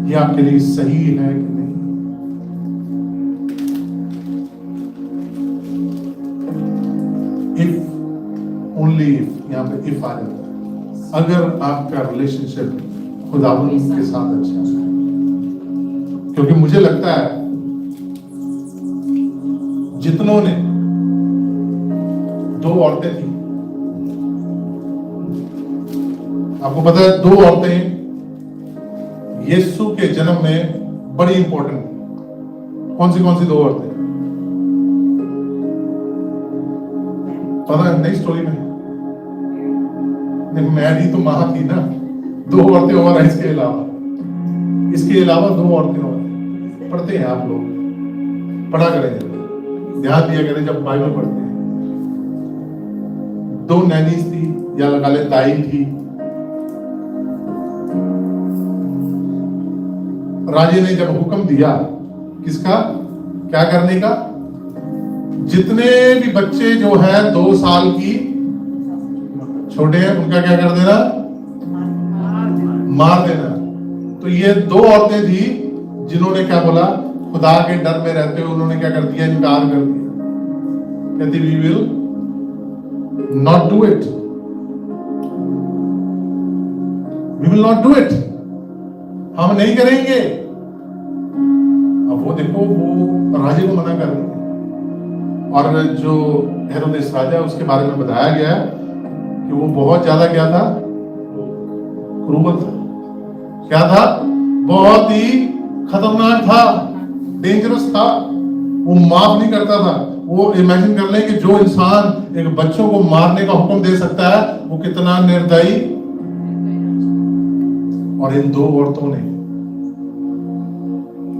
ये आपके लिए सही है कि नहीं? इफ ओनली इफ, यहां पे इफ आ जाता है, अगर आपका रिलेशनशिप खुदावंद के साथ अच्छा है। क्योंकि मुझे लगता है जितनों ने, दो औरतें थी, आपको पता है 2 औरतें यीशु के जन्म में बड़ी इंपॉर्टेंट। कौन सी 2 औरतें पता है? नई स्टोरी में मैरी तो मां थी ना, 2 औरतें और हैं इसके अलावा 2 औरतें और हैं। पढ़ते हैं आप लोग, पढ़ा करें, ध्यान दिया करें जब बाइबल पढ़ते हैं। 2 नैनीज थी, या लगा ले ताई थी। राजे ने जब हुक्म दिया, किसका? क्या करने का? जितने भी बच्चे जो है 2 साल की छोटे हैं, उनका क्या कर देना? मार देना। तो ये 2 औरतें थी जिन्होंने क्या बोला? खुदा के डर में रहते हुए उन्होंने क्या कर दिया? इनकार कर दिया। कहती we will not do it, we will not do it, हम नहीं करेंगे। अब वो देखो, वो राजे को मना कर रही है। और जो हेरोदेस राजा, उसके बारे में बताया गया है कि वो बहुत ज्यादा क्या था? क्रूर था। क्या था? बहुत ही खतरनाक था, डेंजरस था। वो माफ नहीं करता था। वो इमेजिन कर लें कि जो इंसान एक बच्चों को मारने का हुक्म दे सकता है, वो कितना निर्दयी। और इन 2 औरतों ने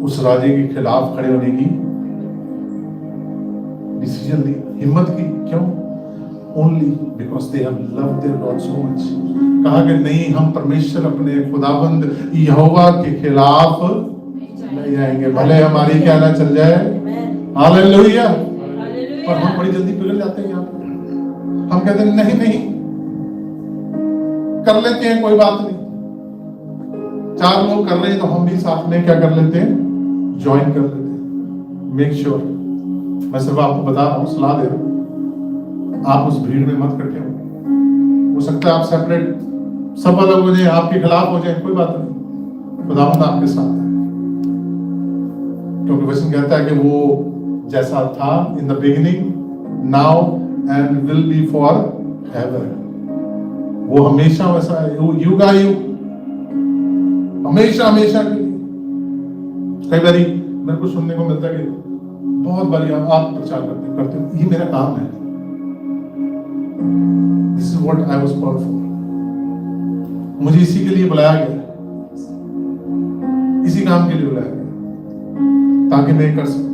उस राजे के खिलाफ खड़े होने की डिसीजन ली, हिम्मत की। क्यों? Only because they have loved there God so much. कहा कि नहीं, हम परमेश्वर अपने खुदाबंद यहोवा के खिलाफ नहीं जाएंगे, भले हमारी क्या ना चल जाए। हालेलुया। पर हम बड़ी जल्दी पिघल जाते हैं यहाँ पे। हम कहते हैं नहीं, कर लेते हैं, कोई बात नहीं। 4 लोग कर रहे हैं तो हम भी साथ में क्या कर लेते हैं? ज्वाइन कर लेते हैं। मेक श्योर, मैं सिर्फ आपको बता रहा हूं, सलाह दे रहा हूं, आप उस भीड़ में मत इकट्ठे हो सकता है आप सेपरेट, सब अलग हो जाए, आपके खिलाफ हो जाए, कोई बात नहीं, खुदावंद आपके साथ है। क्योंकि वचन कहता है कि वो जैसा था in the beginning, now and will be for ever, वो हमेशा वैसा है, युगायुग, हमेशा हमेशा के लिए। कई बार मेरे को सुनने को मिलता है कि बहुत बारी आप प्रचार करते हो, ये मेरा काम है। This is what I was called for. मुझे इसी के लिए बुलाया गया, इसी काम के लिए बुलाया गया ताकि मैं कर सकूं।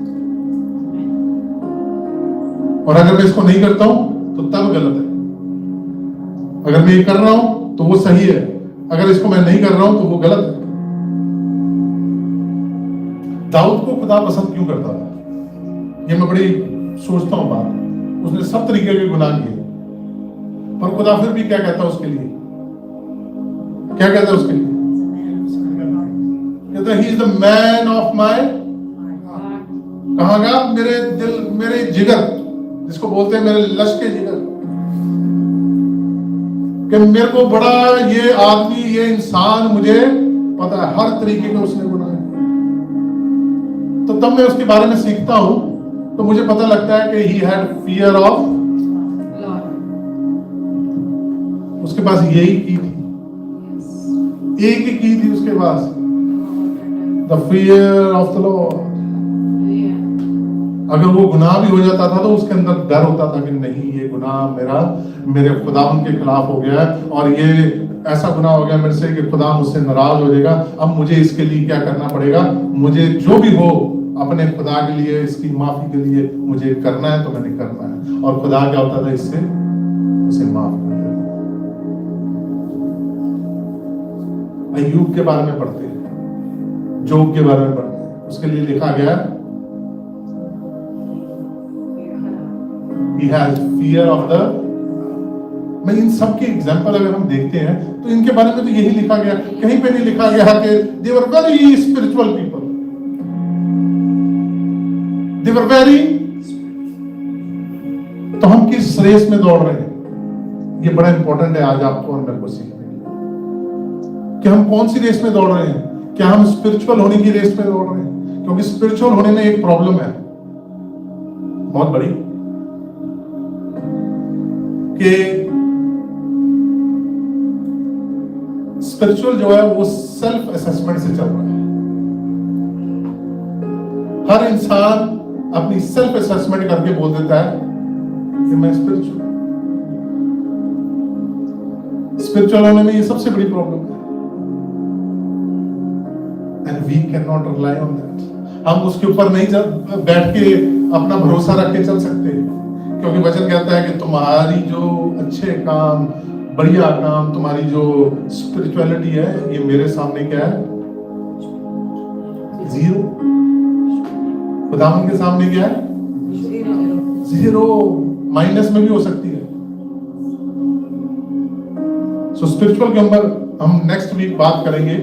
और अगर मैं इसको नहीं करता हूं तो तब गलत है। अगर मैं ये कर रहा हूं तो वो सही है, अगर इसको मैं नहीं कर रहा हूं तो वो गलत है। दाऊद को खुदा पसंद क्यों करता था? ये मैं बड़ी सोचता हूं बात। उसने सब तरीके के गुनाह किए, पर खुदा फिर भी क्या कहता है उसके लिए? क्या कहता है उसके लिए? कहता है he is the man of my, कहां का? मेरे दिल, मेरे जिगर, जिसको बोलते हैं मेरे लश के जिगर। कि मेरे को बड़ा ये आदमी, ये इंसान, मुझे पता है हर तरीके के उसने गुनाह किए। तो तब मैं उसके बारे में सीखता हूं तो मुझे पता लगता है कि he had fear of Lord. उसके पास यही की थी, एक ही की थी उसके पास, the fear of the Lord. अगर वो गुनाह भी हो जाता था तो उसके अंदर डर होता था कि नहीं, ये गुनाह मेरे खुदावन के खिलाफ हो गया है और ये ऐसा गुनाह हो गया मेरे से कि खुदा मुझसे नाराज हो जाएगा। अब मुझे इसके लिए क्या करना पड़ेगा? मुझे जो भी हो अपने खुदा के लिए, इसकी माफी के लिए मुझे करना है, तो मैंने करना है। और खुदा क्या होता था? इससे उसे माफ कर देता। अय्यूब के बारे में पढ़ते हैं, जोब के बारे में पढ़ते हैं, उसके लिए लिखा गया he has fear of the। मैं इन सब के एग्जाम्पल अगर हम देखते हैं तो इनके बारे में तो यही लिखा गया, कहीं पे नहीं लिखा गया कि they were very spiritual people, they were very। तो हम किस रेस में दौड़ रहे हैं? ये बड़ा इंपॉर्टेंट है आज आपको और मेरे को सीखने कि हम कौन सी रेस में दौड़ रहे हैं। क्या हम स्पिरिचुअल होने की रेस में दौड़ रहे हैं? क्योंकि स्पिरिचुअल होने में एक प्रॉब्लम है बहुत बड़ी, कि स्पिरिचुअल जो है वो सेल्फ असेसमेंट से चल रहा है। हर इंसान अपनी सेल्फ असेसमेंट करके बोल देता है कि मैं स्पिरिचुअल होने में ये सबसे बड़ी प्रॉब्लम है। And we can not rely on that. हम उसके ऊपर नहीं बैठ के अपना भरोसा रख के चल सकते, क्योंकि वचन कहता है कि तुम्हारी जो अच्छे काम, बढ़िया काम, तुम्हारी जो स्पिरिचुअलिटी है, ये मेरे सामने क्या है? जीरो। खुदावन के सामने क्या है? जीरो, माइनस में भी हो सकती है। सो स्पिरिचुअल के ऊपर हम नेक्स्ट वीक बात करेंगे,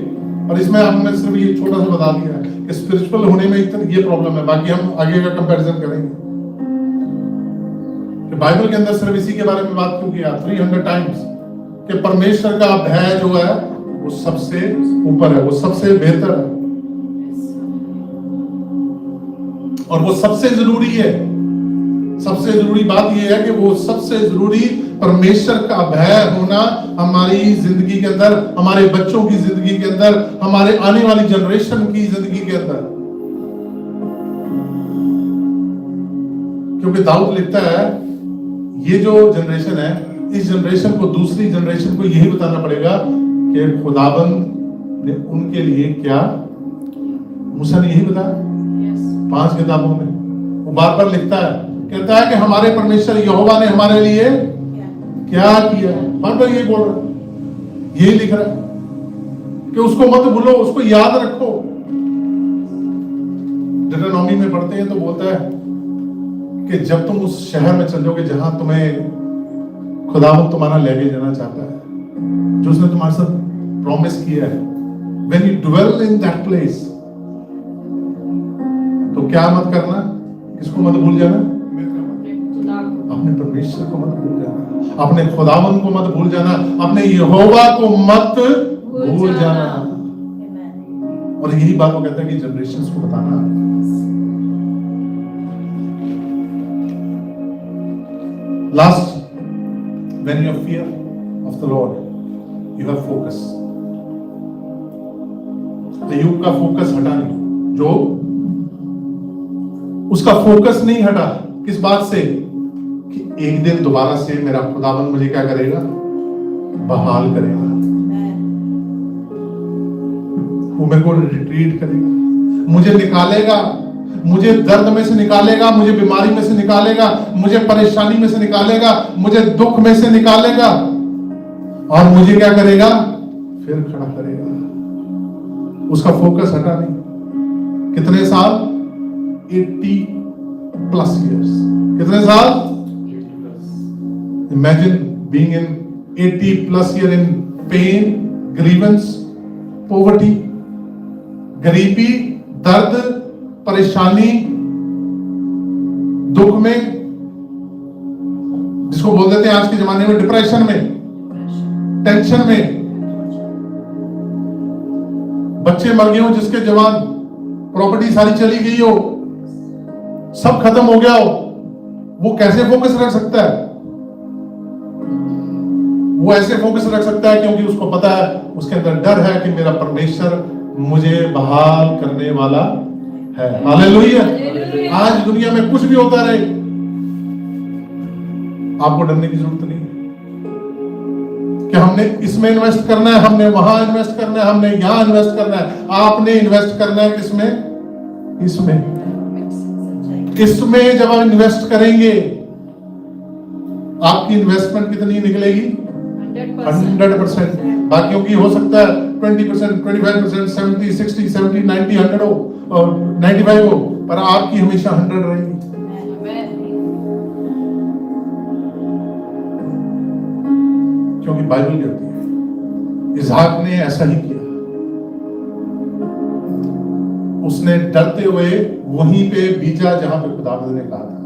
और इसमें हमने सिर्फ ये छोटा सा बता दिया कि स्पिरिचुअल होने में ये प्रॉब्लम है। बाकी हम आगे का कंपैरिजन करेंगे कि बाइबल के अंदर सिर्फ इसी के बारे में बात क्यों किया 300 टाइम्स, कि परमेश्वर का भय जो है वो सबसे ऊपर है, वो सबसे बेहतर है, और वो सबसे जरूरी है। सबसे जरूरी बात यह है कि वो सबसे जरूरी परमेश्वर का भय होना हमारी जिंदगी के अंदर, हमारे बच्चों की जिंदगी के अंदर, हमारे आने वाली जनरेशन की जिंदगी के अंदर। क्योंकि दाऊद लिखता है ये जो जनरेशन है, इस जनरेशन को, दूसरी जनरेशन को यही बताना पड़ेगा कि खुदाबंद ने उनके लिए क्या, मूसा ने यही बताया 5 किताबों में। वो बार बार लिखता है, कहता है कि हमारे परमेश्वर यहोवा ने हमारे लिए क्या किया है। बार बार यही बोल रहा है, यही लिख रहा है कि उसको मत भूलो, उसको याद रखो। डिटरनॉमी में पढ़ते हैं तो बोलता है कि जब तुम उस शहर में चलोगे जहां तुम्हें खुदावंद तुम्हारा लेके जाना चाहता है, जो उसने तुम्हारे साथ प्रॉमिस किया है, when you dwell in that place, तो क्या मत करना, किसको मत भूल जाना, अपने परमेश्वर को मत भूल जाना, अपने खुदावंद को मत भूल जाना, अपने यहोवा को मत भूल जाना। और यही बात वो कहता है कि जनरेशंस को बताना। Last, when you have fear of the Lord, you have focus। अय्यूब का फोकस हटा नहीं, जो उसका फोकस नहीं हटा किस बात से कि एक दिन दोबारा से मेरा खुदाबंद मुझे क्या करेगा, बहाल करेगा, वो मेरे को रिट्रीट करेगा, मुझे निकालेगा, मुझे दर्द में से निकालेगा, मुझे बीमारी में से निकालेगा, मुझे परेशानी में से निकालेगा, मुझे दुख में से निकालेगा और मुझे क्या करेगा, फिर खड़ा करेगा। उसका फोकस हटा नहीं। कितने साल? 80 प्लस इयर्स। कितने साल? Imagine being in 80 plus year in pen, grievance, poverty, गरीबी, दर्द, परेशानी, दुख में, जिसको बोल देते हैं आज के जमाने में डिप्रेशन में, टेंशन में। बच्चे मर गए हो जिसके जवान, प्रॉपर्टी सारी चली गई हो, सब खत्म हो गया हो, वो कैसे फोकस रख सकता है? वो ऐसे फोकस रख सकता है क्योंकि उसको पता है, उसके अंदर डर है कि मेरा परमेश्वर मुझे बहाल करने वाला है। हालेलुया। आज दुनिया में कुछ भी होता रहे, आपको डरने की जरूरत नहीं कि हमने इसमें इन्वेस्ट करना है, हमने वहां इन्वेस्ट करना है, हमने यहां इन्वेस्ट करना है। आपने इन्वेस्ट करना है किसमें? इसमें जब आप इन्वेस्ट करेंगे, आपकी इन्वेस्टमेंट कितनी निकलेगी? 100%। बाकियों की हो सकता है 20%, 25%, 70, 60, 70, 90, 100 हो और 95 हो, पर आपकी हमेशा 100 रहेगी। क्योंकि बाइबल कहती है इसहाक ने ऐसा ही किया। उसने डरते हुए वहीं पे बीजा जहां पे खुदावंद ने कहा था,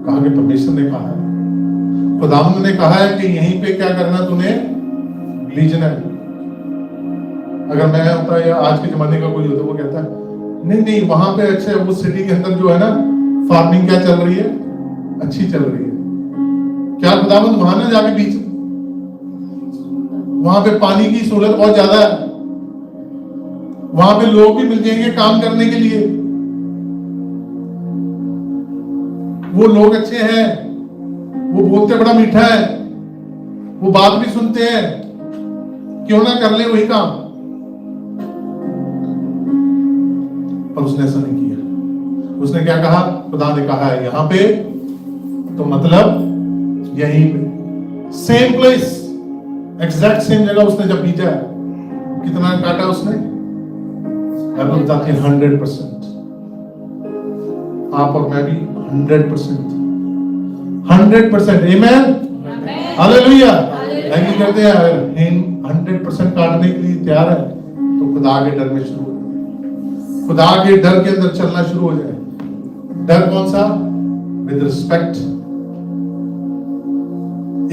कहा कि परमेश्वर ने कहा है, खुदावंद ने कहा है कि यहीं पे क्या करना तूने, लीजना है। अगर मैं होता या आज के जमाने का कोई होता, वो कहता है नहीं नहीं वहां पे अच्छा है, वो सिटी के अंदर जो है ना फार्मिंग क्या चल रही है, अच्छी चल रही है, क्या खुदावंद वहां ना जाके बीच, वहां पे पानी की सहूलत बहुत ज्यादा है, वहां पे लोग भी मिल जाएंगे काम करने के लिए, वो लोग अच्छे हैं, वो बोलते बड़ा मीठा है, वो बात भी सुनते हैं, क्यों ना कर ले वही काम। पर उसने ऐसा नहीं किया। उसने क्या कहा? खुदा ने कहा है यहां पे, तो मतलब यहीं पे, सेम प्लेस, एग्जैक्ट सेम जगह उसने जब बीजा है, कितना काटा उसने? 100%। आप और मैं भी 100%। आमेन, हालेलुया। ऐसे करते हैं, अगर 100% काटने के लिए तैयार है तो खुदा के डर में शुरू हो जाए, खुदा के डर के अंदर चलना शुरू हो जाए। डर कौन सा? विद रिस्पेक्ट,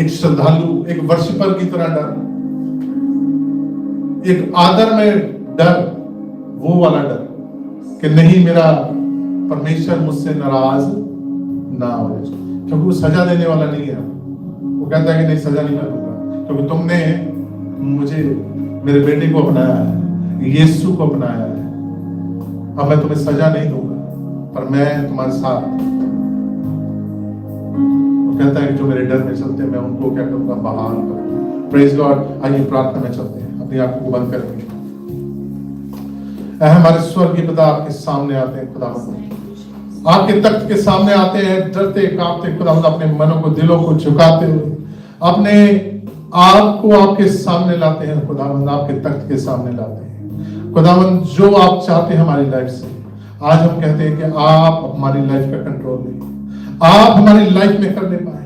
एक श्रद्धालु, एक वर्शिपर की तरह डर, एक आदर में डर, वो वाला डर कि नहीं मेरा परमेश्वर मुझसे नाराज ना हो, क्योंकि वो सजा देने वाला नहीं है। वो कहता है कि नहीं सजा नहीं मैं दूंगा, क्योंकि तुमने मुझे, मेरे बेटे को अपनाया है, यीशु को अपनाया है, अब मैं तुम्हें सजा नहीं दूंगा, पर मैं तुम्हारे साथ। वो कहता है कि जो मेरे डर में चलते हैं मैं उनको क्या करूंगा? बहाल करूंगा। Praise God. आइए प्रार्थना में चलते हैं, अपनी आंखों को बंद करेंगे। हमारे स्वर्गीय पिता आपके सामने आते हैं, खुदा आपके तख्त के सामने आते हैं, डरते कांपते खुदावंद, अपने मनों को, दिलों को झुकाते हुए अपने आप को आपके सामने लाते हैं खुदावंद, आपके तख्त के सामने लाते हैं खुदावंद। जो आप चाहते हैं हमारी लाइफ से, आज हम कहते हैं कि आप हमारी लाइफ का कंट्रोल लें, आप हमारी लाइफ में करने पाए।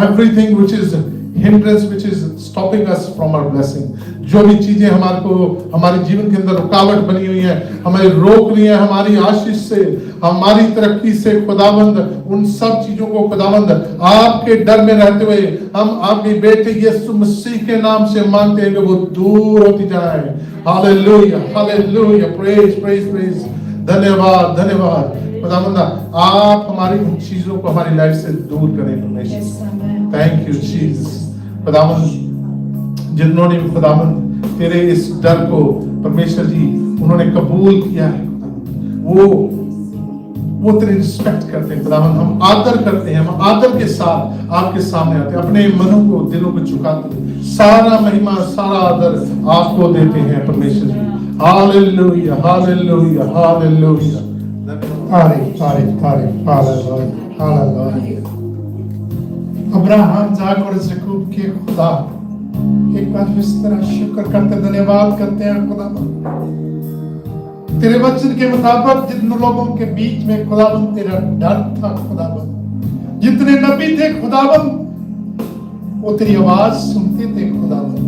Everything which is hindrance, which is stopping us from our blessing, जो भी चीजें हमारे को, हमारे जीवन के अंदर रुकावट बनी हुई है, हमें रोक रही है हमारी आशीष से, हमारी तरक्की से खुदावंद, उन सब चीजों को खुदावंद आपके डर में रहते हुए हम आपके बेटे यीशु मसीह के नाम से मांगते हैं कि वो दूर होती जाए। Hallelujah, hallelujah, praise praise praise. धन्यवाद, धन्यवाद खुदावंद, आप हमारी उन चीजों को हमारी लाइफ से दूर करें परमेश्वर। Thank you Jesus. खुदावंद, जिन्होंने खुदावंद तेरे इस डर को परमेश्वर जी उन्होंने कबूल किया है, वो तेरी रिस्पेक्ट करते हैं खुदावन, हम आदर करते हैं, हम आदर के साथ आपके सामने आते हैं, अपने मनों को दिलों को झुकाते हैं, सारा महिमा सारा आदर आपको देते हैं परमेश्वर जी। Hallelujah hallelujah hallelujah. तारीफ तारीफ तारीफ हालेलुया हालेलुया। अब्राहम जाकर याकूब के खुदा एक बार फिर से तेरा शुक्र करते धन्यवाद करते हैं खुदा, तेरे वचन के मुताबिक जिन लोगों के बीच में खुदाबंद तेरा डर था खुदाबंद, जितने नबी थे खुदाबंद वो तेरी आवाज सुनते थे खुदाबंद,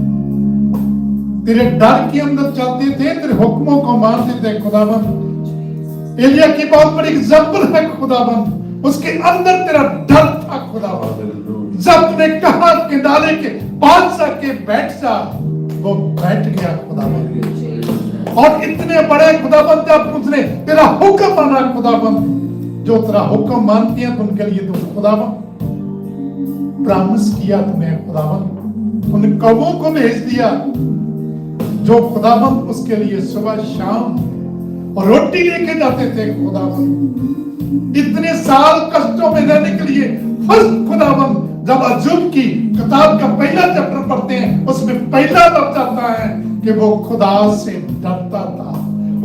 तेरे डर के अंदर चलते थे, तेरे हुक्मों को मानते थे खुदाबंद। एलिया की बहुत बड़ी एग्जाम्पल है खुदाबंद, उसके अंदर तेरा डर था खुदाबंद। जब तूने कहा कि डाले के बादशाह के बैठ जा, वो बैठ गया खुदाबंद। और इतने बड़े खुदाबंद जब उसने तेरा हुक्म माना खुदाबंद, जो तेरा हुक्म मानती है तो उनके लिए तो खुदाबंद प्रॉमिस किया तुम्हें खुदाबंद, उन कौवों को भेज दिया जो खुदाबंद उसके लिए सुबह शाम और रोटी लेके जाते थे खुदाबंद। इतने साल कष्टों में रहने के लिए फर्स्ट खुदाबंद जब अय्यूब की किताब का पहला चैप्टर पढ़ते हैं उसमें पहला लफ्ज आता है कि वो खुदा से डरता था,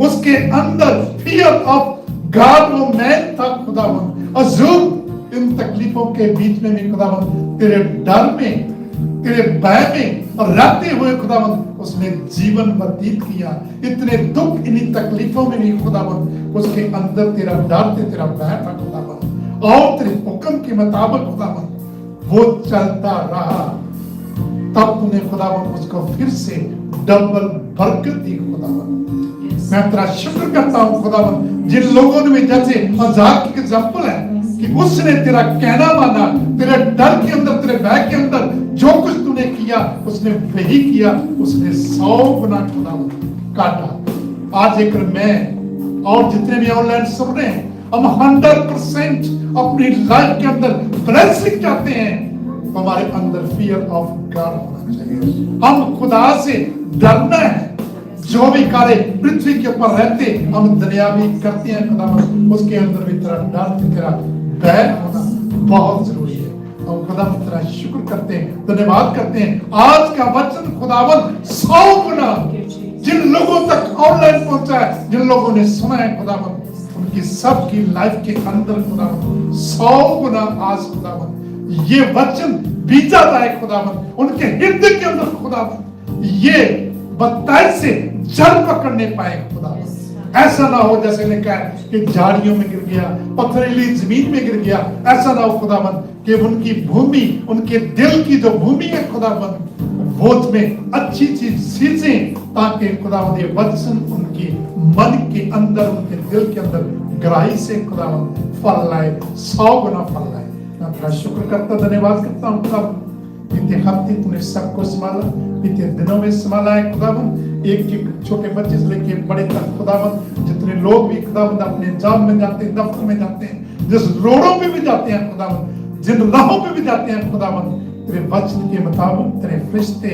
उसके अंदर फियर ऑफ गॉड वो मैन था खुदाबंद। अय्यूब इन तकलीफों के बीच में भी खुदाबंद तेरे डर में, तेरे भय में और रहते हुए खुदाबंद उसने जीवन व्यतीत किया। इतने दुख इन्हीं तकलीफों में भी खुदाबंद उसके अंदर तेरा डर थे, तेरा भय था खुदाबंद, और तेरे हुक्म के मुताबिक खुदाबंद वो चलता रहा। तब तूने खुदाबंद उसको फिर से डबल बरकत दी खुदाबंद। मैं तेरा शुक्र करता हूँ खुदाबंद, जिन लोगों ने जैसे मजाक की एग्जाम्पल है कि उसने तेरा कहना माना, तेरे डर के अंदर, तेरे भय के अंदर जो कुछ तूने किया उसने वही किया, उसने 100 गुना खुदाबंद काटा। आज एक मैं और जितने भी ऑनलाइन सुन रहे हैं, हम 100% अपनी लाइफ के अंदर ब्लेसिंग चाहते हैं, तो हमारे अंदर फियर ऑफ गॉड होना चाहिए। हम खुदा से डरना है। जो भी कार्य पृथ्वी के ऊपर रहते हम दुनियावी करते हैं खुदाबंद, उसके अंदर भी तेरा डर, तेरा भय होना बहुत जरूरी है। हम खुदाबंद तेरा शुक्र करते हैं, धन्यवाद करते हैं। आज का वचन खुदाबंद 100 गुना जिन लोगों तक ऑनलाइन पहुंचा है, जिन लोगों ने सुना है खुदाबंद, उनकी सबकी लाइफ के अंदर खुदाबंद 100 गुना आज खुदाबंद ये वचन बीजा जाए खुदाबंद, उनके हृदय के अंदर खुदाबंद ये बत्ताई से जड़ पकड़ने पाए खुदाबंद। ऐसा ना हो जैसे लिखा है कि झाड़ियों में गिर गया, पथरीली जमीन में गिर गया। ऐसा ना हो खुदाबंद कि उनकी भूमि, उनके दिल की जो भूमि है खुदाबंद, वो में अच्छी चीजें, ताकि खुदाबंद ये वचन उनके मन के अंदर, उनके दिल के अंदर गहराई से खुदाबंद फल लाए, 100 गुना फल लाए। मैं तेरा शुक्र करता, धन्यवाद करता हूँ खुदाबंद। बीते हफ्ते तूने सबको संभाला, बीते दिनों में संभाला है खुदाबंद। एक छोटे बच्चे से लेके बड़े तक खुदाबंद, जितने लोग भी खुदाबंद अपने जॉब में जाते हैं, दफ्तर में जाते हैं, जिस रोडों पे भी जाते हैं खुदाबंद, जिन राहों पे भी जाते हैं खुदाबंद, तेरे वचन के मुताबिक तेरे फरिश्ते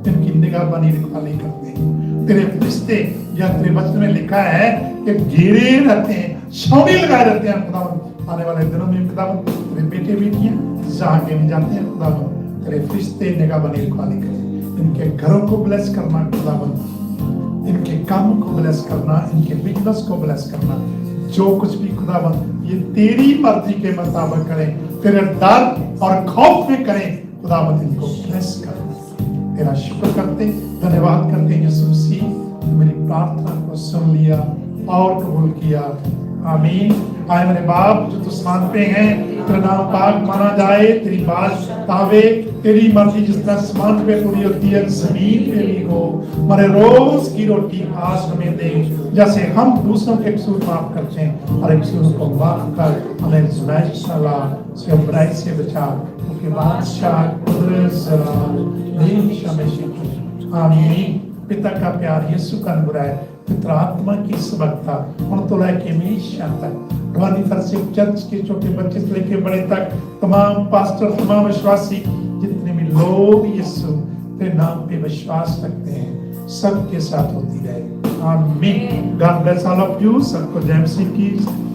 इनकी निगहबानी रखवाली करते हैं। तेरे फरिश्ते, या तेरे वचन में लिखा है कि घेरे रहते हैं, छावनी लगाए रहते हैं खुदाबंद। आने वाले दिनों में खुदाबंद तेरे बेटे बेटियां जहां के भी जाते हैं खुदाबंद, तेरे फरिश्ते निगहबानी रखवाली करें। इनके घरों को ब्लेस करना खुदाबंद, इनके काम को ब्लेस करना, इनके बिजनेस को ब्लेस करना। जो कुछ भी खुदाबंद ये तेरी मर्जी के मुताबिक करें, तेरे डर और खौफ में करें खुदाबंद, इनको ब्लेस कर। तेरा शुक्र करते, धन्यवाद करते हैं यीशु मसीह, मेरी प्रार्थना को सुन लिया और कबूल किया। आमीन। आए मेरे बाप जो तू आसमान पे है, तेरा नाम पाक माना जाए, तेरी बात तावे, तेरी मर्जी जिस तरह आसमान पे पूरी होती है जमीन पे भी हो। हमारे रोज की रोटी आज हमें दे, जैसे हम दूसरों के कसूर माफ करते हैं, और एक कसूर को माफ कर हमें आज़माइश से बुराई से बचा, क्योंकि बादशाह कुदरत जलाल हमेशा। आमीन। पिता का प्यार, यीशु का अनुग्रह, पिता आत्मा की सबकता उन तो लेके हमेशा तक भवानी फलसेफ चर्च के छोटे बच्चे से लेके बड़े तक तमाम पास्टर, तमाम विश्वासी, जितने भी लोग यीशु के नाम पे विश्वास रखते हैं, सबके साथ होती रहे। आमीन। God bless all of you. सबको जय मसीह की